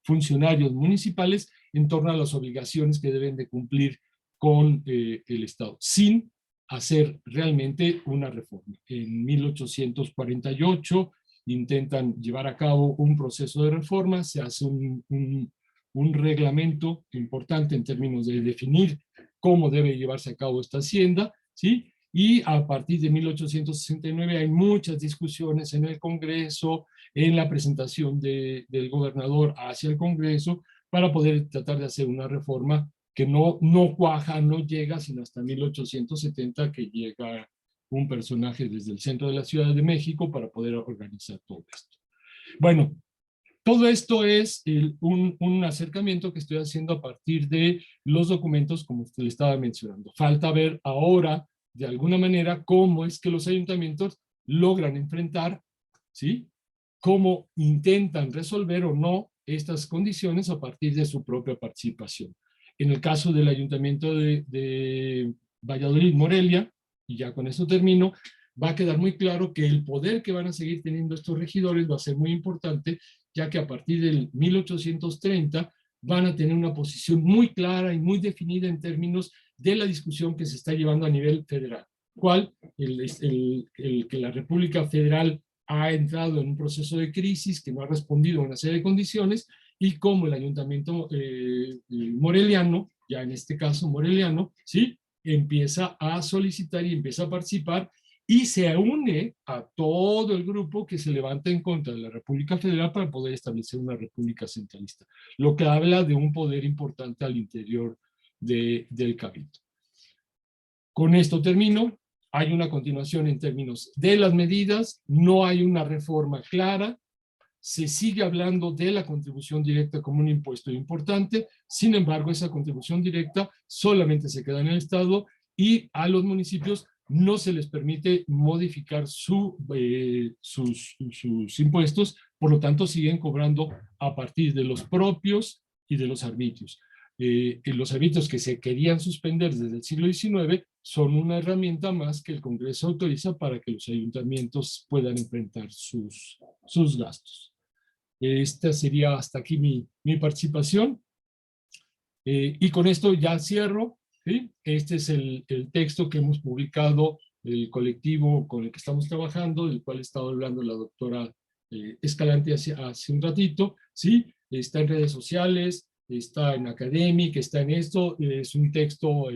funcionarios municipales en torno a las obligaciones que deben de cumplir con el Estado, sin hacer realmente una reforma. En 1848 intentan llevar a cabo un proceso de reforma, se hace un reglamento importante en términos de definir cómo debe llevarse a cabo esta hacienda, ¿sí? Y a partir de 1869 hay muchas discusiones en el Congreso, en la presentación del gobernador hacia el Congreso, para poder tratar de hacer una reforma que no cuaja, no llega, sino hasta 1870, que llega un personaje desde el centro de la Ciudad de México para poder organizar todo esto. Bueno, todo esto es un acercamiento que estoy haciendo a partir de los documentos, como usted le estaba mencionando. Falta ver ahora, de alguna manera, cómo es que los ayuntamientos logran enfrentar, ¿sí?, cómo intentan resolver o no estas condiciones a partir de su propia participación. En el caso del ayuntamiento de Valladolid, Morelia, y ya con eso termino, va a quedar muy claro que el poder que van a seguir teniendo estos regidores va a ser muy importante, ya que a partir del 1830 van a tener una posición muy clara y muy definida en términos de la discusión que se está llevando a nivel federal. ¿Cuál? El que la República Federal ha entrado en un proceso de crisis que no ha respondido a una serie de condiciones, y como el ayuntamiento moreliano, ya en este caso moreliano, ¿sí?, empieza a solicitar y empieza a participar y se une a todo el grupo que se levanta en contra de la República Federal para poder establecer una república centralista, lo que habla de un poder importante al interior del cabildo. Con esto termino. Hay una continuación en términos de las medidas, no hay una reforma clara, se sigue hablando de la contribución directa como un impuesto importante, sin embargo esa contribución directa solamente se queda en el Estado y a los municipios no se les permite modificar sus impuestos, por lo tanto siguen cobrando a partir de los propios y de los arbitrios. Los arbitrios que se querían suspender desde el siglo XIX son una herramienta más que el Congreso autoriza para que los ayuntamientos puedan enfrentar sus gastos. Esta sería hasta aquí mi participación. Y con esto ya cierro, ¿sí? Este es el texto que hemos publicado, el colectivo con el que estamos trabajando, del cual estaba hablando la doctora Escalante hace un ratito, ¿sí? Está en redes sociales, está en Academic, está en esto, es un texto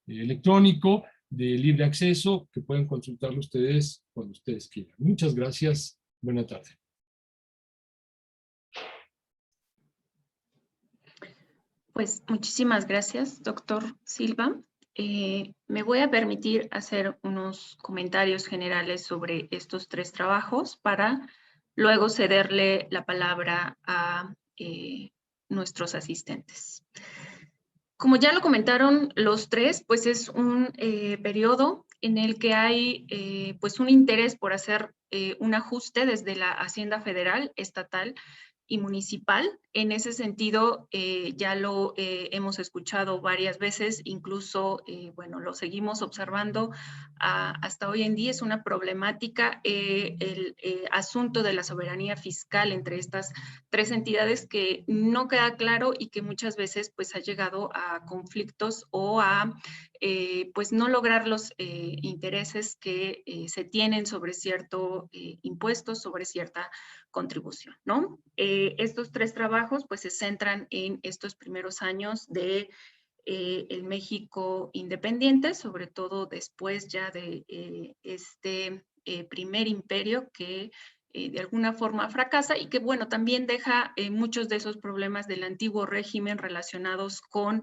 electrónico de libre acceso que pueden consultarlo ustedes cuando ustedes quieran. Muchas gracias, buena tarde. Pues muchísimas gracias, doctor Silva. Me voy a permitir hacer unos comentarios generales sobre estos 3 trabajos para luego cederle la palabra a nuestros asistentes. Como ya lo comentaron los 3, pues es un periodo en el que hay pues un interés por hacer un ajuste desde la Hacienda Federal, estatal y municipal. En ese sentido, ya lo hemos escuchado varias veces, incluso, bueno, lo seguimos observando hasta hoy en día. Es una problemática el asunto de la soberanía fiscal entre estas 3 entidades que no queda claro y que muchas veces pues ha llegado a conflictos o a pues no lograr los intereses que se tienen sobre cierto impuesto, sobre cierta contribución, ¿no? Estos 3 trabajos pues se centran en estos primeros años de el México independiente, sobre todo después ya de este primer imperio que de alguna forma fracasa y que, bueno, también deja muchos de esos problemas del antiguo régimen relacionados con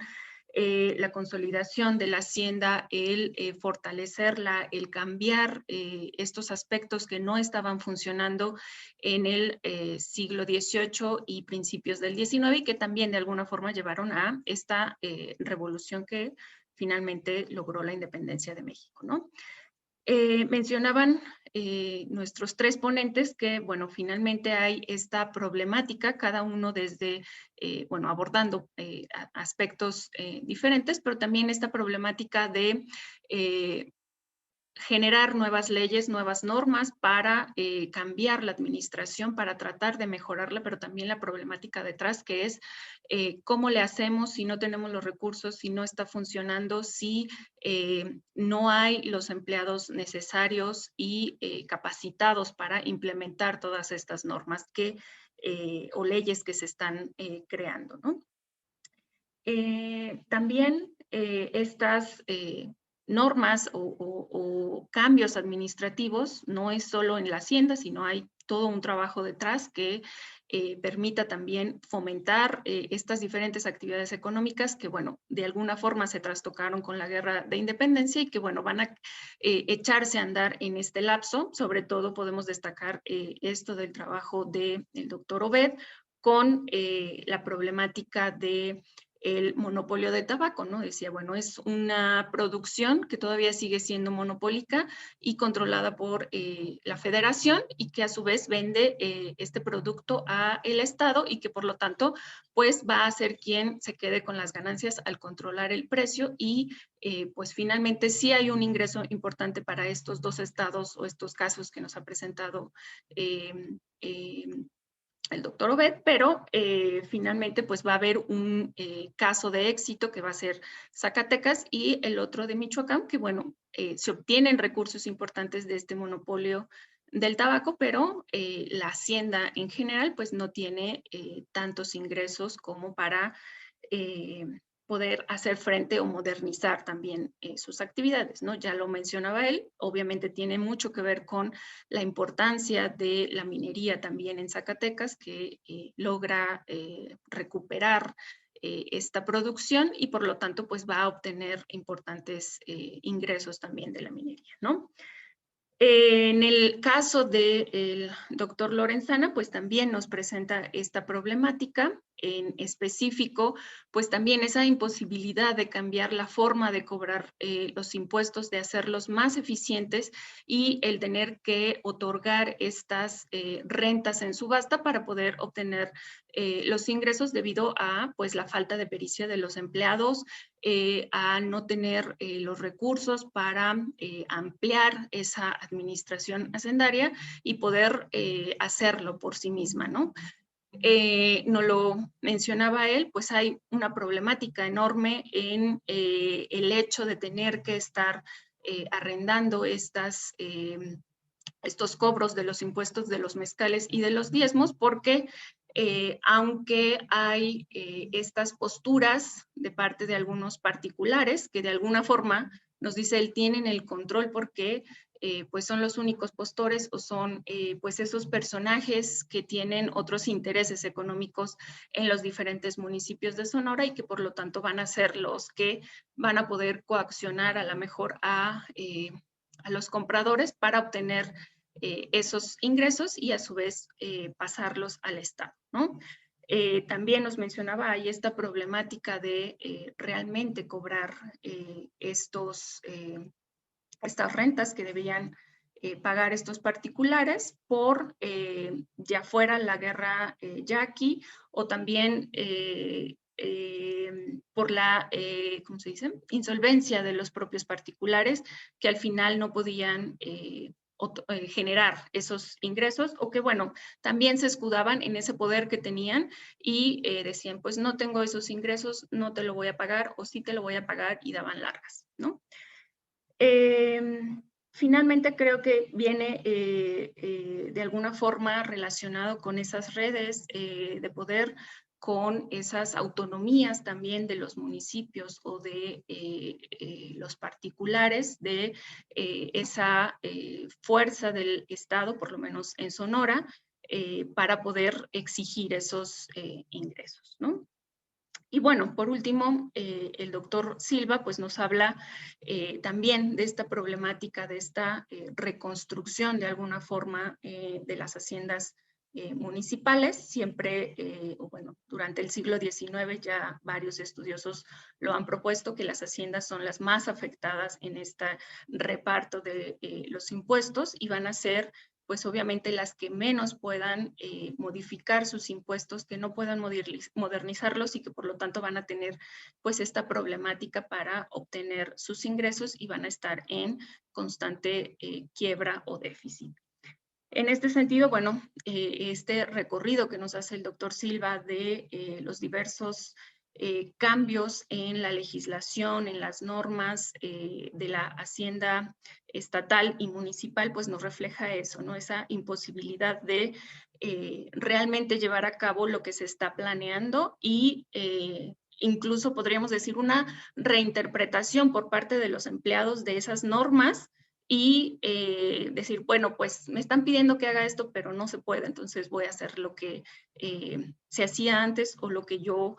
la consolidación de la hacienda, el fortalecerla, el cambiar estos aspectos que no estaban funcionando en el siglo XVIII y principios del XIX y que también de alguna forma llevaron a esta revolución que finalmente logró la independencia de México, ¿no? Mencionaban nuestros 3 ponentes que, bueno, finalmente hay esta problemática, cada uno desde, bueno, abordando aspectos diferentes, pero también esta problemática de generar nuevas leyes, nuevas normas para cambiar la administración, para tratar de mejorarla, pero también la problemática detrás que es cómo le hacemos si no tenemos los recursos, si no está funcionando, si no hay los empleados necesarios y capacitados para implementar todas estas normas que, o leyes que se están creando, ¿no? También estas normas o cambios administrativos no es solo en la hacienda, sino hay todo un trabajo detrás que permita también fomentar estas diferentes actividades económicas que, bueno, de alguna forma se trastocaron con la guerra de independencia y que, bueno, van a echarse a andar en este lapso. Sobre todo podemos destacar esto del trabajo del doctor Obed con la problemática de el monopolio de tabaco, ¿no? Decía, bueno, es una producción que todavía sigue siendo monopólica y controlada por la federación y que a su vez vende este producto a el Estado y que por lo tanto, pues va a ser quien se quede con las ganancias al controlar el precio y pues finalmente sí hay un ingreso importante para estos 2 estados o estos casos que nos ha presentado el doctor Obed, pero finalmente pues va a haber un caso de éxito que va a ser Zacatecas y el otro de Michoacán, que bueno, se obtienen recursos importantes de este monopolio del tabaco, pero la hacienda en general pues no tiene tantos ingresos como para poder hacer frente o modernizar también sus actividades, ¿no? Ya lo mencionaba él, obviamente tiene mucho que ver con la importancia de la minería también en Zacatecas, que logra recuperar esta producción y por lo tanto pues va a obtener importantes ingresos también de la minería, ¿no? En el caso del doctor Lorenzana, pues también nos presenta esta problemática, en específico, pues también esa imposibilidad de cambiar la forma de cobrar los impuestos, de hacerlos más eficientes y el tener que otorgar estas rentas en subasta para poder obtener los ingresos debido a pues la falta de pericia de los empleados, a no tener los recursos para ampliar esa administración hacendaria y poder hacerlo por sí misma, ¿no? Nos lo mencionaba él, pues hay una problemática enorme en el hecho de tener que estar arrendando estos cobros de los impuestos de los mezcales y de los diezmos, porque aunque hay estas posturas de parte de algunos particulares que de alguna forma nos dice él tienen el control porque pues son los únicos postores o son pues esos personajes que tienen otros intereses económicos en los diferentes municipios de Sonora y que por lo tanto van a ser los que van a poder coaccionar a lo mejor a los compradores para obtener esos ingresos y a su vez pasarlos al Estado, ¿no? También nos mencionaba ahí esta problemática de realmente cobrar estas rentas que debían pagar estos particulares por ya fuera la guerra yaqui o también por la, ¿cómo se dice?, insolvencia de los propios particulares que al final no podían generar esos ingresos o que, bueno, también se escudaban en ese poder que tenían y decían, pues no tengo esos ingresos, no te lo voy a pagar o sí te lo voy a pagar y daban largas, ¿no? Finalmente creo que viene de alguna forma relacionado con esas redes de poder, con esas autonomías también de los municipios o de los particulares, de esa fuerza del Estado, por lo menos en Sonora, para poder exigir esos ingresos, ¿no? Y bueno, por último, el doctor Silva pues nos habla también de esta problemática, de esta reconstrucción de alguna forma de las haciendas municipales. Siempre, bueno, durante el siglo XIX ya varios estudiosos lo han propuesto, que las haciendas son las más afectadas en este reparto de los impuestos y van a ser pues obviamente las que menos puedan modificar sus impuestos, que no puedan modernizarlos y que por lo tanto van a tener pues esta problemática para obtener sus ingresos y van a estar en constante quiebra o déficit. En este sentido, bueno, este recorrido que nos hace el doctor Silva de los diversos cambios en la legislación, en las normas de la hacienda estatal y municipal, pues nos refleja eso, ¿no? Esa imposibilidad de realmente llevar a cabo lo que se está planeando y incluso podríamos decir una reinterpretación por parte de los empleados de esas normas y decir, bueno, pues me están pidiendo que haga esto, pero no se puede, entonces voy a hacer lo que se hacía antes o lo que yo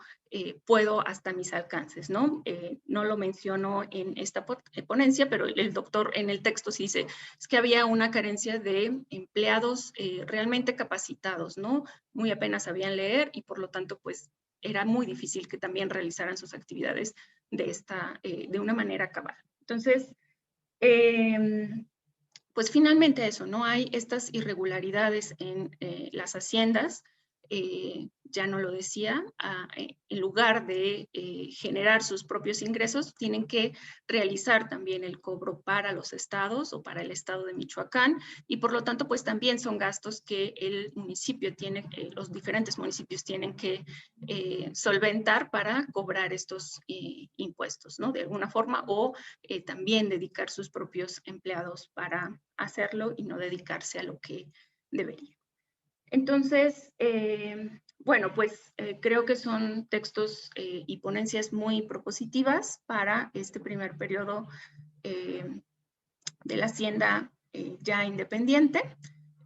puedo hasta mis alcances, ¿no? No lo menciono en esta ponencia, pero el doctor en el texto sí dice, es que había una carencia de empleados realmente capacitados, ¿no? Muy apenas sabían leer y por lo tanto, pues, era muy difícil que también realizaran sus actividades de una manera cabal. Entonces, pues finalmente eso, ¿no? Hay estas irregularidades en las haciendas, ya no lo decía, en lugar de generar sus propios ingresos, tienen que realizar también el cobro para los estados o para el estado de Michoacán y por lo tanto pues también son gastos que el municipio tiene, los diferentes municipios tienen que solventar para cobrar estos impuestos, ¿no? De alguna forma o también dedicar sus propios empleados para hacerlo y no dedicarse a lo que debería. Entonces, bueno, pues creo que son textos y ponencias muy propositivas para este primer periodo de la Hacienda ya independiente.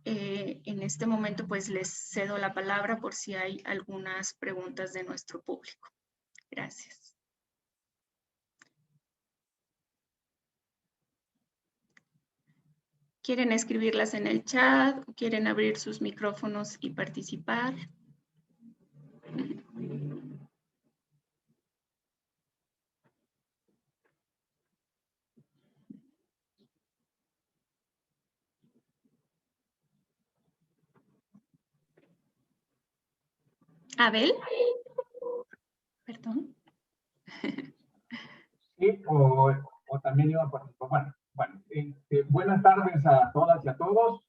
En este momento, pues les cedo la palabra por si hay algunas preguntas de nuestro público. Gracias. ¿Quieren escribirlas en el chat? ¿Quieren abrir sus micrófonos y participar? ¿Abel? Perdón. Sí, o también iba a participar. Bueno, buenas tardes a todas y a todos.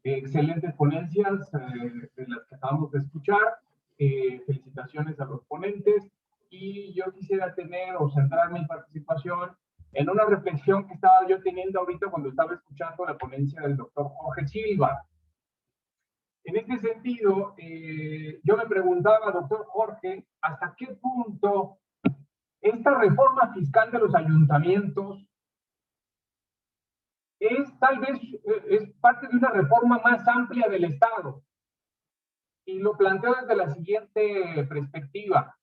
Excelentes ponencias de las que acabamos de escuchar. Felicitaciones a los ponentes. Y yo quisiera tener o centrar mi participación en una reflexión que estaba yo teniendo ahorita cuando estaba escuchando la ponencia del doctor Jorge Silva. En este sentido, yo me preguntaba, doctor Jorge, ¿hasta qué punto esta reforma fiscal de los ayuntamientos es tal vez es parte de una reforma más amplia del Estado. Y lo planteo desde la siguiente perspectiva.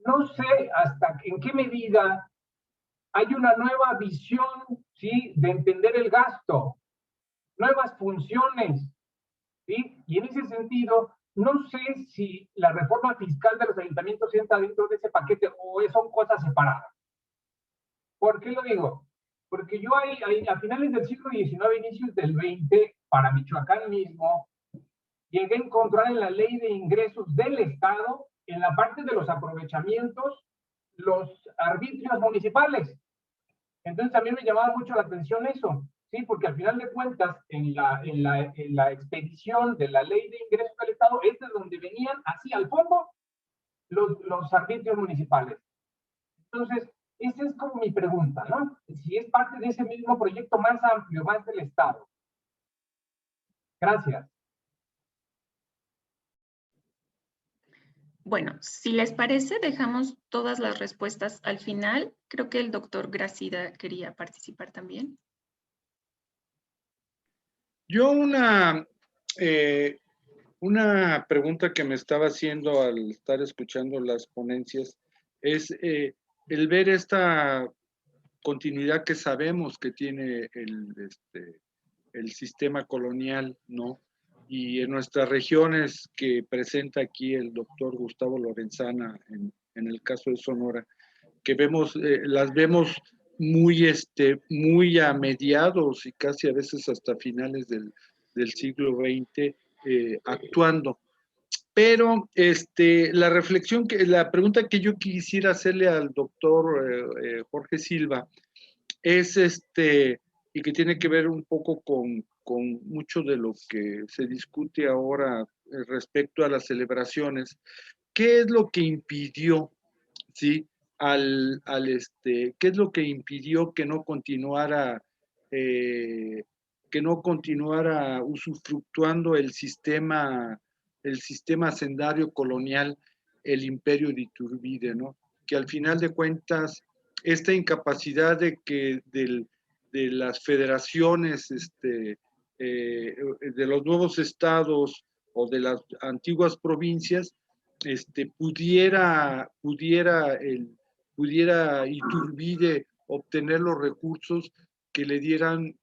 No sé hasta en qué medida hay una nueva visión, ¿sí?, de entender el gasto, nuevas funciones, ¿sí? Y en ese sentido, no sé si la reforma fiscal de los ayuntamientos entra dentro de ese paquete o son cosas separadas. ¿Por qué lo digo? Porque yo a finales del siglo XIX, inicios del XX, para Michoacán mismo, llegué a encontrar en la ley de ingresos del Estado, en la parte de los aprovechamientos, los arbitrios municipales. Entonces a mí me llamaba mucho la atención eso, ¿sí? Porque al final de cuentas, en la expedición de la ley de ingresos del Estado, es de donde venían así al fondo los arbitrios municipales. Entonces, esa es como mi pregunta, ¿no? Si es parte de ese mismo proyecto más amplio, más del Estado. Gracias. Bueno, si les parece, dejamos todas las respuestas al final. Creo que el doctor Gracida quería participar también. Yo una pregunta que me estaba haciendo al estar escuchando las ponencias es el ver esta continuidad que sabemos que tiene el sistema colonial, ¿no? Y en nuestras regiones que presenta aquí el doctor Gustavo Lorenzana en el caso de Sonora, que vemos, las vemos muy a mediados y casi a veces hasta finales del siglo XX actuando. Pero la pregunta que yo quisiera hacerle al doctor Jorge Silva es y que tiene que ver un poco con mucho de lo que se discute ahora respecto a las celebraciones. ¿Qué es lo que impidió, sí, qué es lo que impidió que no continuara usufructuando el sistema hacendario colonial, el imperio de Iturbide, ¿no? Que al final de cuentas, esta incapacidad de las federaciones, de los nuevos estados o de las antiguas provincias, pudiera Iturbide obtener los recursos que le hubieran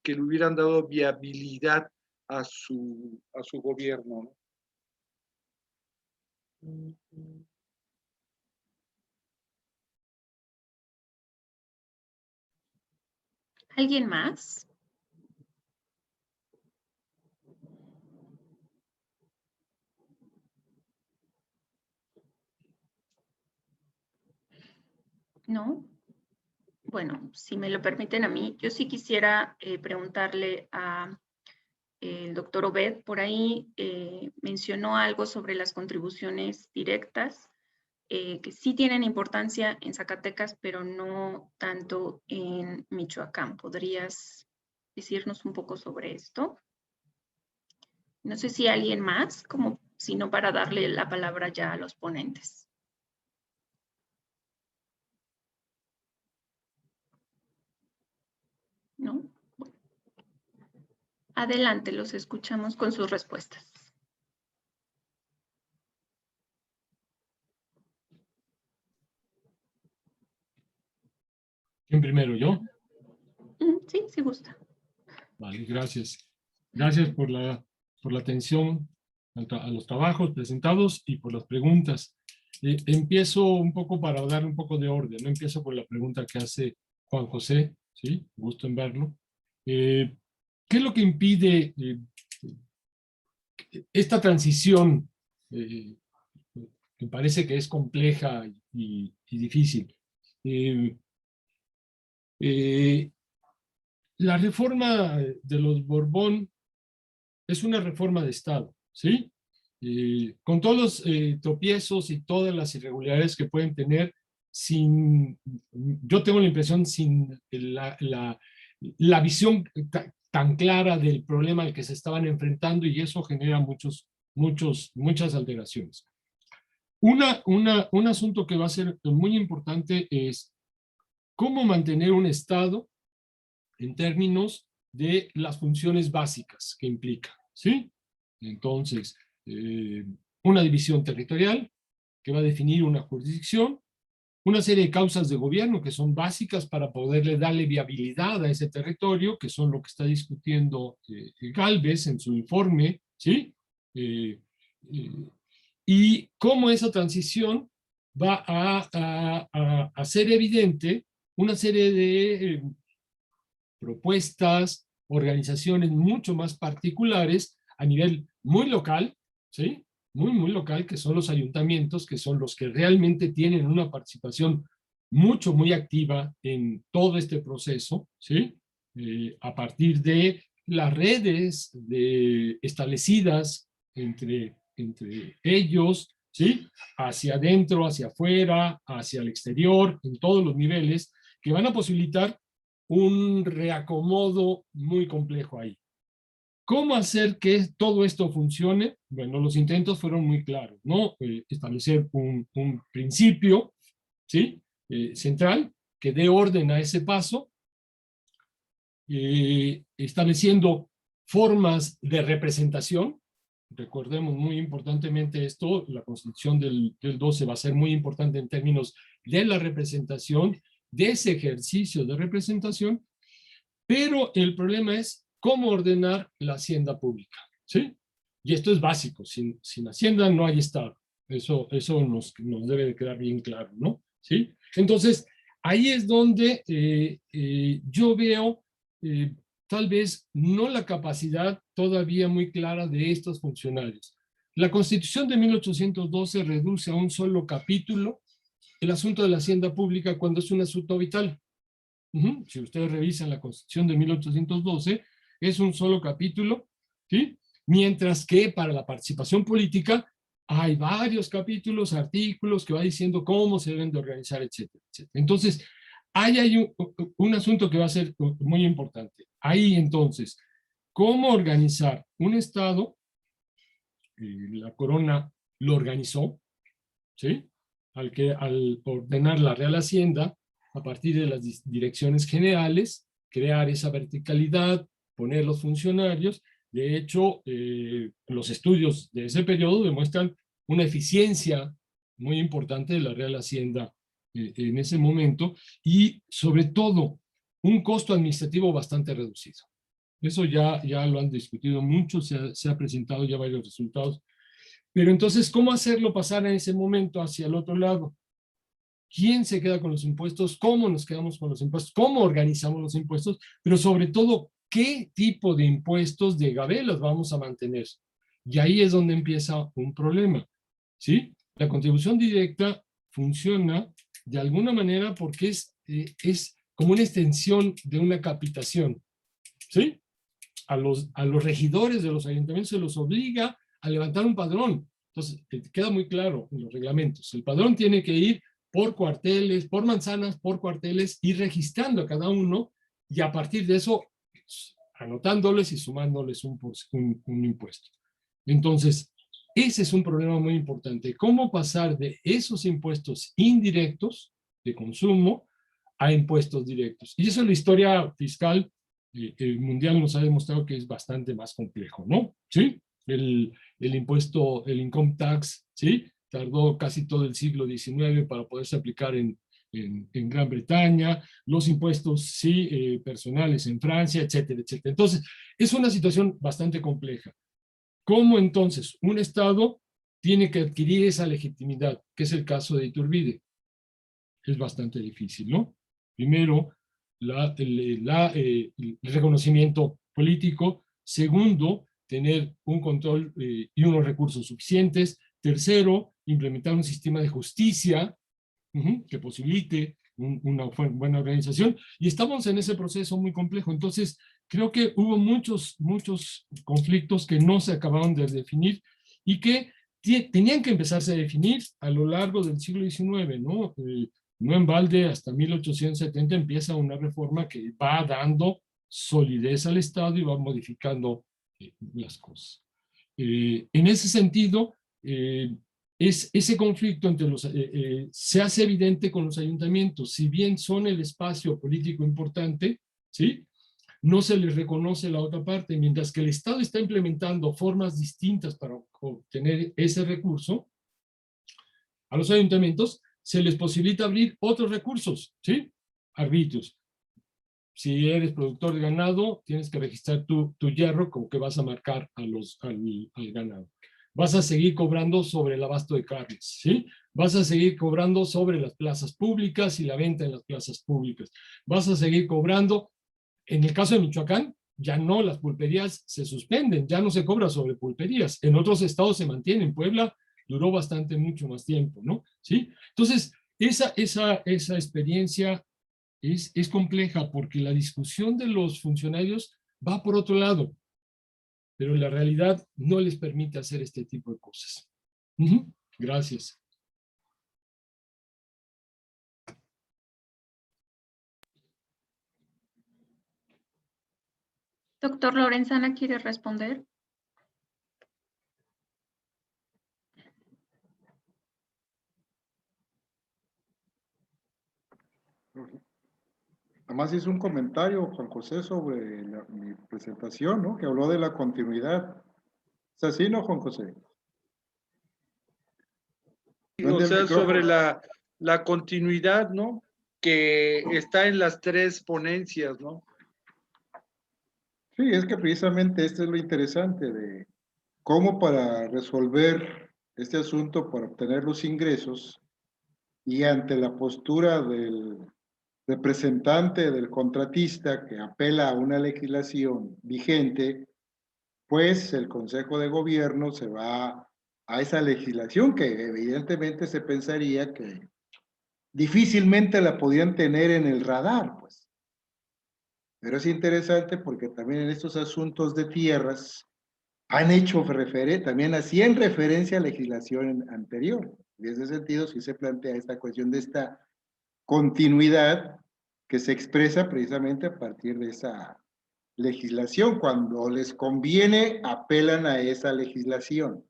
dado viabilidad a su gobierno, ¿no? ¿Alguien más? ¿No? Bueno, si me lo permiten a mí, yo sí quisiera preguntarle a el doctor Obed. Por ahí mencionó algo sobre las contribuciones directas, que sí tienen importancia en Zacatecas, pero no tanto en Michoacán. ¿Podrías decirnos un poco sobre esto? No sé si alguien más, como si no, para darle la palabra ya a los ponentes. ¿No? Bueno. Adelante, los escuchamos con sus respuestas. ¿Quién primero, yo? Sí, sí gusta. Vale, gracias. Gracias por la atención a los trabajos presentados y por las preguntas. Empiezo un poco para dar un poco de orden, ¿no? Empiezo por la pregunta que hace Juan José, ¿sí? Gusto en verlo. ¿Qué es lo que impide esta transición que parece que es compleja y difícil? La reforma de los Borbón es una reforma de Estado, ¿sí? Con todos los tropiezos y todas las irregularidades que pueden tener, yo tengo la impresión, sin la visión tan clara del problema al que se estaban enfrentando, y eso genera muchas alteraciones. Un asunto que va a ser muy importante es cómo mantener un Estado en términos de las funciones básicas que implica, ¿sí? Entonces, una división territorial que va a definir una jurisdicción, una serie de causas de gobierno que son básicas para poderle darle viabilidad a ese territorio, que son lo que está discutiendo Gálvez en su informe, ¿sí? Y cómo esa transición va a hacer evidente una serie de propuestas, organizaciones mucho más particulares a nivel muy local, ¿sí? Muy local, que son los ayuntamientos, que son los que realmente tienen una participación muy activa en todo este proceso, ¿sí? A partir de las redes establecidas entre ellos, ¿sí? Hacia adentro, hacia afuera, hacia el exterior, en todos los niveles, que van a posibilitar un reacomodo muy complejo ahí. ¿Cómo hacer que todo esto funcione? Bueno, los intentos fueron muy claros, ¿no? Establecer un principio, ¿sí? Central, que dé orden a ese paso, estableciendo formas de representación. Recordemos muy importantemente esto, la Constitución del 12 va a ser muy importante en términos de la representación, de ese ejercicio de representación, pero el problema es cómo ordenar la hacienda pública, ¿sí? Y esto es básico, sin hacienda no hay Estado, eso nos debe de quedar bien claro, ¿no? ¿Sí? Entonces, ahí es donde yo veo tal vez no la capacidad todavía muy clara de estos funcionarios. La Constitución de 1812 reduce a un solo capítulo el asunto de la hacienda pública cuando es un asunto vital. Si ustedes revisan la Constitución de 1812, es un solo capítulo, ¿sí? Mientras que para la participación política hay varios capítulos, artículos que va diciendo cómo se deben de organizar, etcétera, etcétera. Entonces, ahí hay un asunto que va a ser muy importante. Ahí entonces, ¿cómo organizar un Estado? La corona lo organizó, ¿sí? Al ordenar la Real Hacienda, a partir de las direcciones generales, crear esa verticalidad, poner los funcionarios. De hecho, los estudios de ese periodo demuestran una eficiencia muy importante de la Real Hacienda en ese momento y, sobre todo, un costo administrativo bastante reducido. Eso ya lo han discutido mucho, se ha presentado ya varios resultados. Pero entonces, ¿cómo hacerlo pasar en ese momento hacia el otro lado? ¿Quién se queda con los impuestos? ¿Cómo nos quedamos con los impuestos? ¿Cómo organizamos los impuestos? Pero sobre todo, ¿qué tipo de impuestos de gabelas vamos a mantener? Y ahí es donde empieza un problema, ¿sí? La contribución directa funciona de alguna manera porque es como una extensión de una capitación, ¿sí? A los regidores de los ayuntamientos se los obliga a levantar un padrón. Entonces, queda muy claro en los reglamentos. El padrón tiene que ir por cuarteles, por manzanas, por cuarteles, y registrando a cada uno, y a partir de eso, anotándoles y sumándoles un impuesto. Entonces, ese es un problema muy importante. ¿Cómo pasar de esos impuestos indirectos de consumo a impuestos directos? Y eso en la historia fiscal mundial nos ha demostrado que es bastante más complejo, ¿no? ¿Sí? El impuesto, el income tax, ¿sí? Tardó casi todo el siglo XIX para poderse aplicar en Gran Bretaña, los impuestos, sí, personales en Francia, etcétera, etcétera. Entonces, es una situación bastante compleja. ¿Cómo entonces un Estado tiene que adquirir esa legitimidad? Que es el caso de Iturbide. Es bastante difícil, ¿no? Primero, el reconocimiento político. Segundo, tener un control y unos recursos suficientes. Tercero, implementar un sistema de justicia que posibilite una buena organización. Y estamos en ese proceso muy complejo. Entonces, creo que hubo muchos conflictos que no se acabaron de definir y que tenían que empezarse a definir a lo largo del siglo XIX, ¿no? No en balde, hasta 1870 empieza una reforma que va dando solidez al Estado y va modificando las cosas. En ese sentido, ese conflicto entre se hace evidente con los ayuntamientos. Si bien son el espacio político importante, ¿sí? no se les reconoce la otra parte, mientras que el Estado está implementando formas distintas para obtener ese recurso, a los ayuntamientos se les posibilita abrir otros recursos, ¿sí? Arbitrios. Si eres productor de ganado, tienes que registrar tu hierro con que vas a marcar al ganado. Vas a seguir cobrando sobre el abasto de carnes, ¿sí? Vas a seguir cobrando sobre las plazas públicas y la venta en las plazas públicas. Vas a seguir cobrando, en el caso de Michoacán, ya no, las pulperías se suspenden, ya no se cobra sobre pulperías. En otros estados se mantienen. Puebla duró mucho más tiempo, ¿no? ¿Sí? Entonces, esa experiencia es compleja porque la discusión de los funcionarios va por otro lado, pero la realidad no les permite hacer este tipo de cosas. Gracias. Doctor Lorenzana, ¿quiere responder? Además hizo un comentario, Juan José, sobre mi presentación, ¿no? Que habló de la continuidad. ¿Es así, no, Juan José? O sea, sobre la continuidad, ¿no? Que está en las tres ponencias, ¿no? Sí, es que precisamente esto es lo interesante de cómo para resolver este asunto, para obtener los ingresos, y ante la postura del representante del contratista que apela a una legislación vigente, pues el Consejo de Gobierno se va a esa legislación que evidentemente se pensaría que difícilmente la podían tener en el radar, pues. Pero es interesante porque también en estos asuntos de tierras han hecho también hacían referencia a legislación anterior. En ese sentido, sí se plantea esta cuestión de esta continuidad que se expresa precisamente a partir de esa legislación. Cuando les conviene, apelan a esa legislación,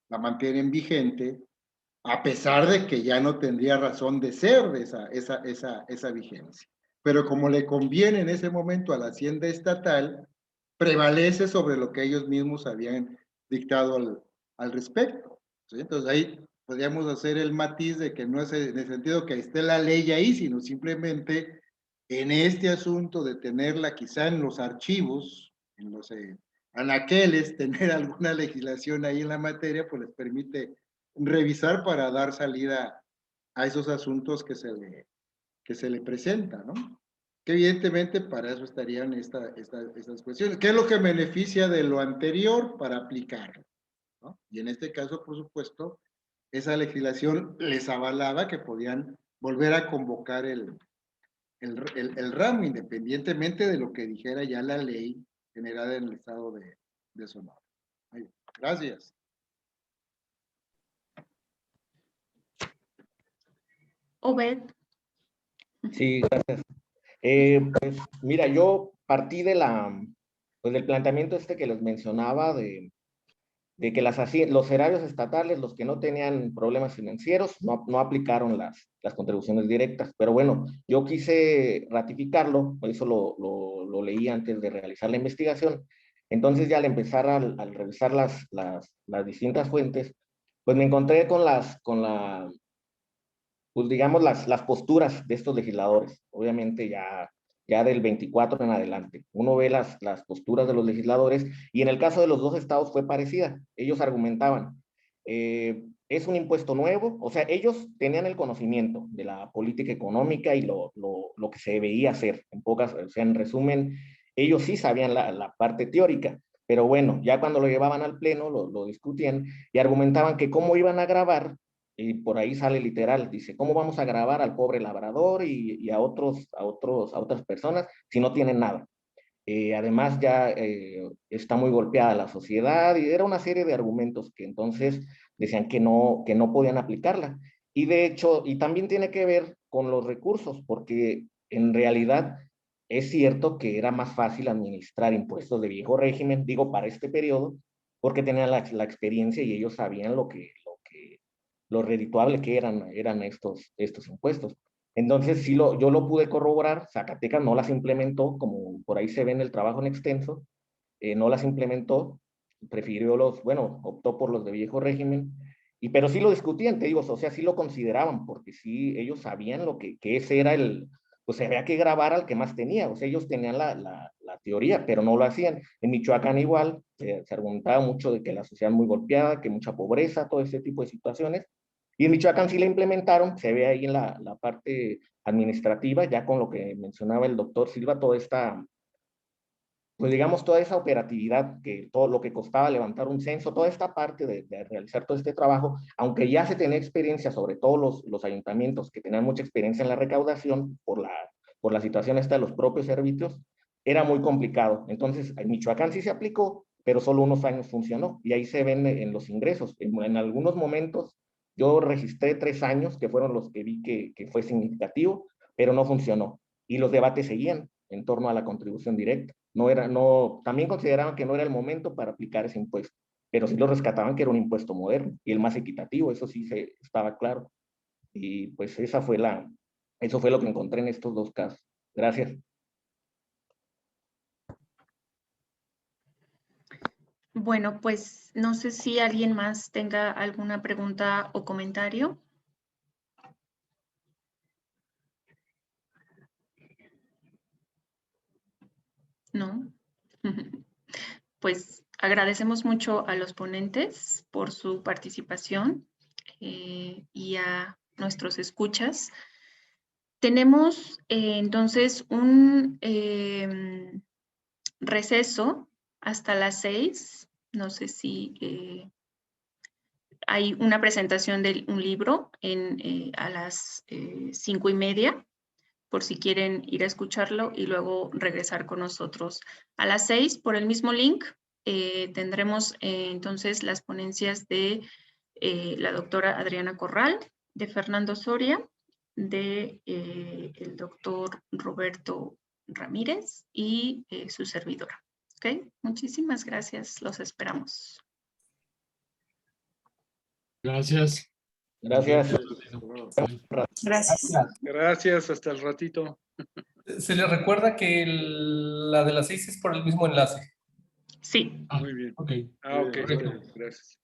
la mantienen vigente, a pesar de que ya no tendría razón de ser de esa vigencia. Pero como le conviene en ese momento a la Hacienda Estatal, prevalece sobre lo que ellos mismos habían dictado al respecto. ¿Sí? Entonces ahí podríamos hacer el matiz de que no es en el sentido que esté la ley ahí, sino simplemente en este asunto de tenerla quizá en los archivos, en los anaqueles, tener alguna legislación ahí en la materia, pues les permite revisar para dar salida a esos asuntos que se le presentan, ¿no? Que evidentemente para eso estarían estas cuestiones. ¿Qué es lo que beneficia de lo anterior para aplicarlo? ¿No? Y en este caso, por supuesto, esa legislación les avalaba que podían volver a convocar el ramo, independientemente de lo que dijera ya la ley generada en el estado de Sonora. Gracias. Obed. Sí, gracias. Pues mira, yo partí pues del planteamiento que les mencionaba de que los erarios estatales, los que no tenían problemas financieros, no aplicaron las contribuciones directas. Pero bueno, yo quise ratificarlo, por eso lo leí antes de realizar la investigación. Entonces ya al empezar al revisar las distintas fuentes, pues me encontré pues digamos, las posturas de estos legisladores. Obviamente ya del 24 en adelante. Uno ve las posturas de los legisladores y en el caso de los dos estados fue parecida. Ellos argumentaban, es un impuesto nuevo, o sea, ellos tenían el conocimiento de la política económica y lo que se debía hacer. O sea, en resumen, ellos sí sabían la parte teórica, pero bueno, ya cuando lo llevaban al pleno, lo discutían y argumentaban que cómo iban a grabar. Y por ahí sale literal, dice, ¿cómo vamos a grabar al pobre labrador y a otras personas si no tienen nada? Además ya está muy golpeada la sociedad y era una serie de argumentos que entonces decían que no podían aplicarla. Y de hecho, y también tiene que ver con los recursos, porque en realidad es cierto que era más fácil administrar impuestos de viejo régimen, digo, para este periodo, porque tenían la experiencia y ellos sabían lo redituable que eran estos impuestos. Entonces, sí yo lo pude corroborar. Zacatecas no las implementó, como por ahí se ve en el trabajo en extenso, no las implementó, prefirió optó por los de viejo régimen, pero sí lo discutían, te digo, o sea, sí lo consideraban, porque sí, ellos sabían que ese era pues había que grabar al que más tenía, o sea, ellos tenían la teoría, pero no lo hacían. En Michoacán igual, se argumentaba mucho de que la sociedad es muy golpeada, que mucha pobreza, todo ese tipo de situaciones, y en Michoacán sí la implementaron, se ve ahí en la parte administrativa, ya con lo que mencionaba el doctor Silva, toda esta, pues digamos, toda esa operatividad, que todo lo que costaba levantar un censo, toda esta parte de realizar todo este trabajo, aunque ya se tenía experiencia, sobre todo los ayuntamientos que tenían mucha experiencia en la recaudación por la situación esta de los propios servicios, era muy complicado. Entonces, en Michoacán sí se aplicó, pero solo unos años funcionó, y ahí se ven en los ingresos. En algunos momentos, yo registré 3 años, que fueron los que vi que fue significativo, pero no funcionó. Y los debates seguían en torno a la contribución directa. También consideraban que no era el momento para aplicar ese impuesto, pero sí lo rescataban que era un impuesto moderno y el más equitativo, eso sí estaba claro. Y pues eso fue lo que encontré en estos 2 casos. Gracias. Bueno, pues no sé si alguien más tenga alguna pregunta o comentario. ¿No? Pues agradecemos mucho a los ponentes por su participación y a nuestros escuchas. Tenemos entonces un receso hasta las 6. No sé si hay una presentación de un libro a las 5:30, por si quieren ir a escucharlo y luego regresar con nosotros. A las 6, por el mismo link, tendremos entonces las ponencias de la doctora Adriana Corral, de Fernando Soria, de el doctor Roberto Ramírez y su servidora. ¿Ok? Muchísimas gracias. Los esperamos. Gracias. Gracias. Gracias, hasta el ratito. Se les recuerda que la de las 6 es por el mismo enlace. Sí. Muy bien. Ok. Ok, Correcto. gracias.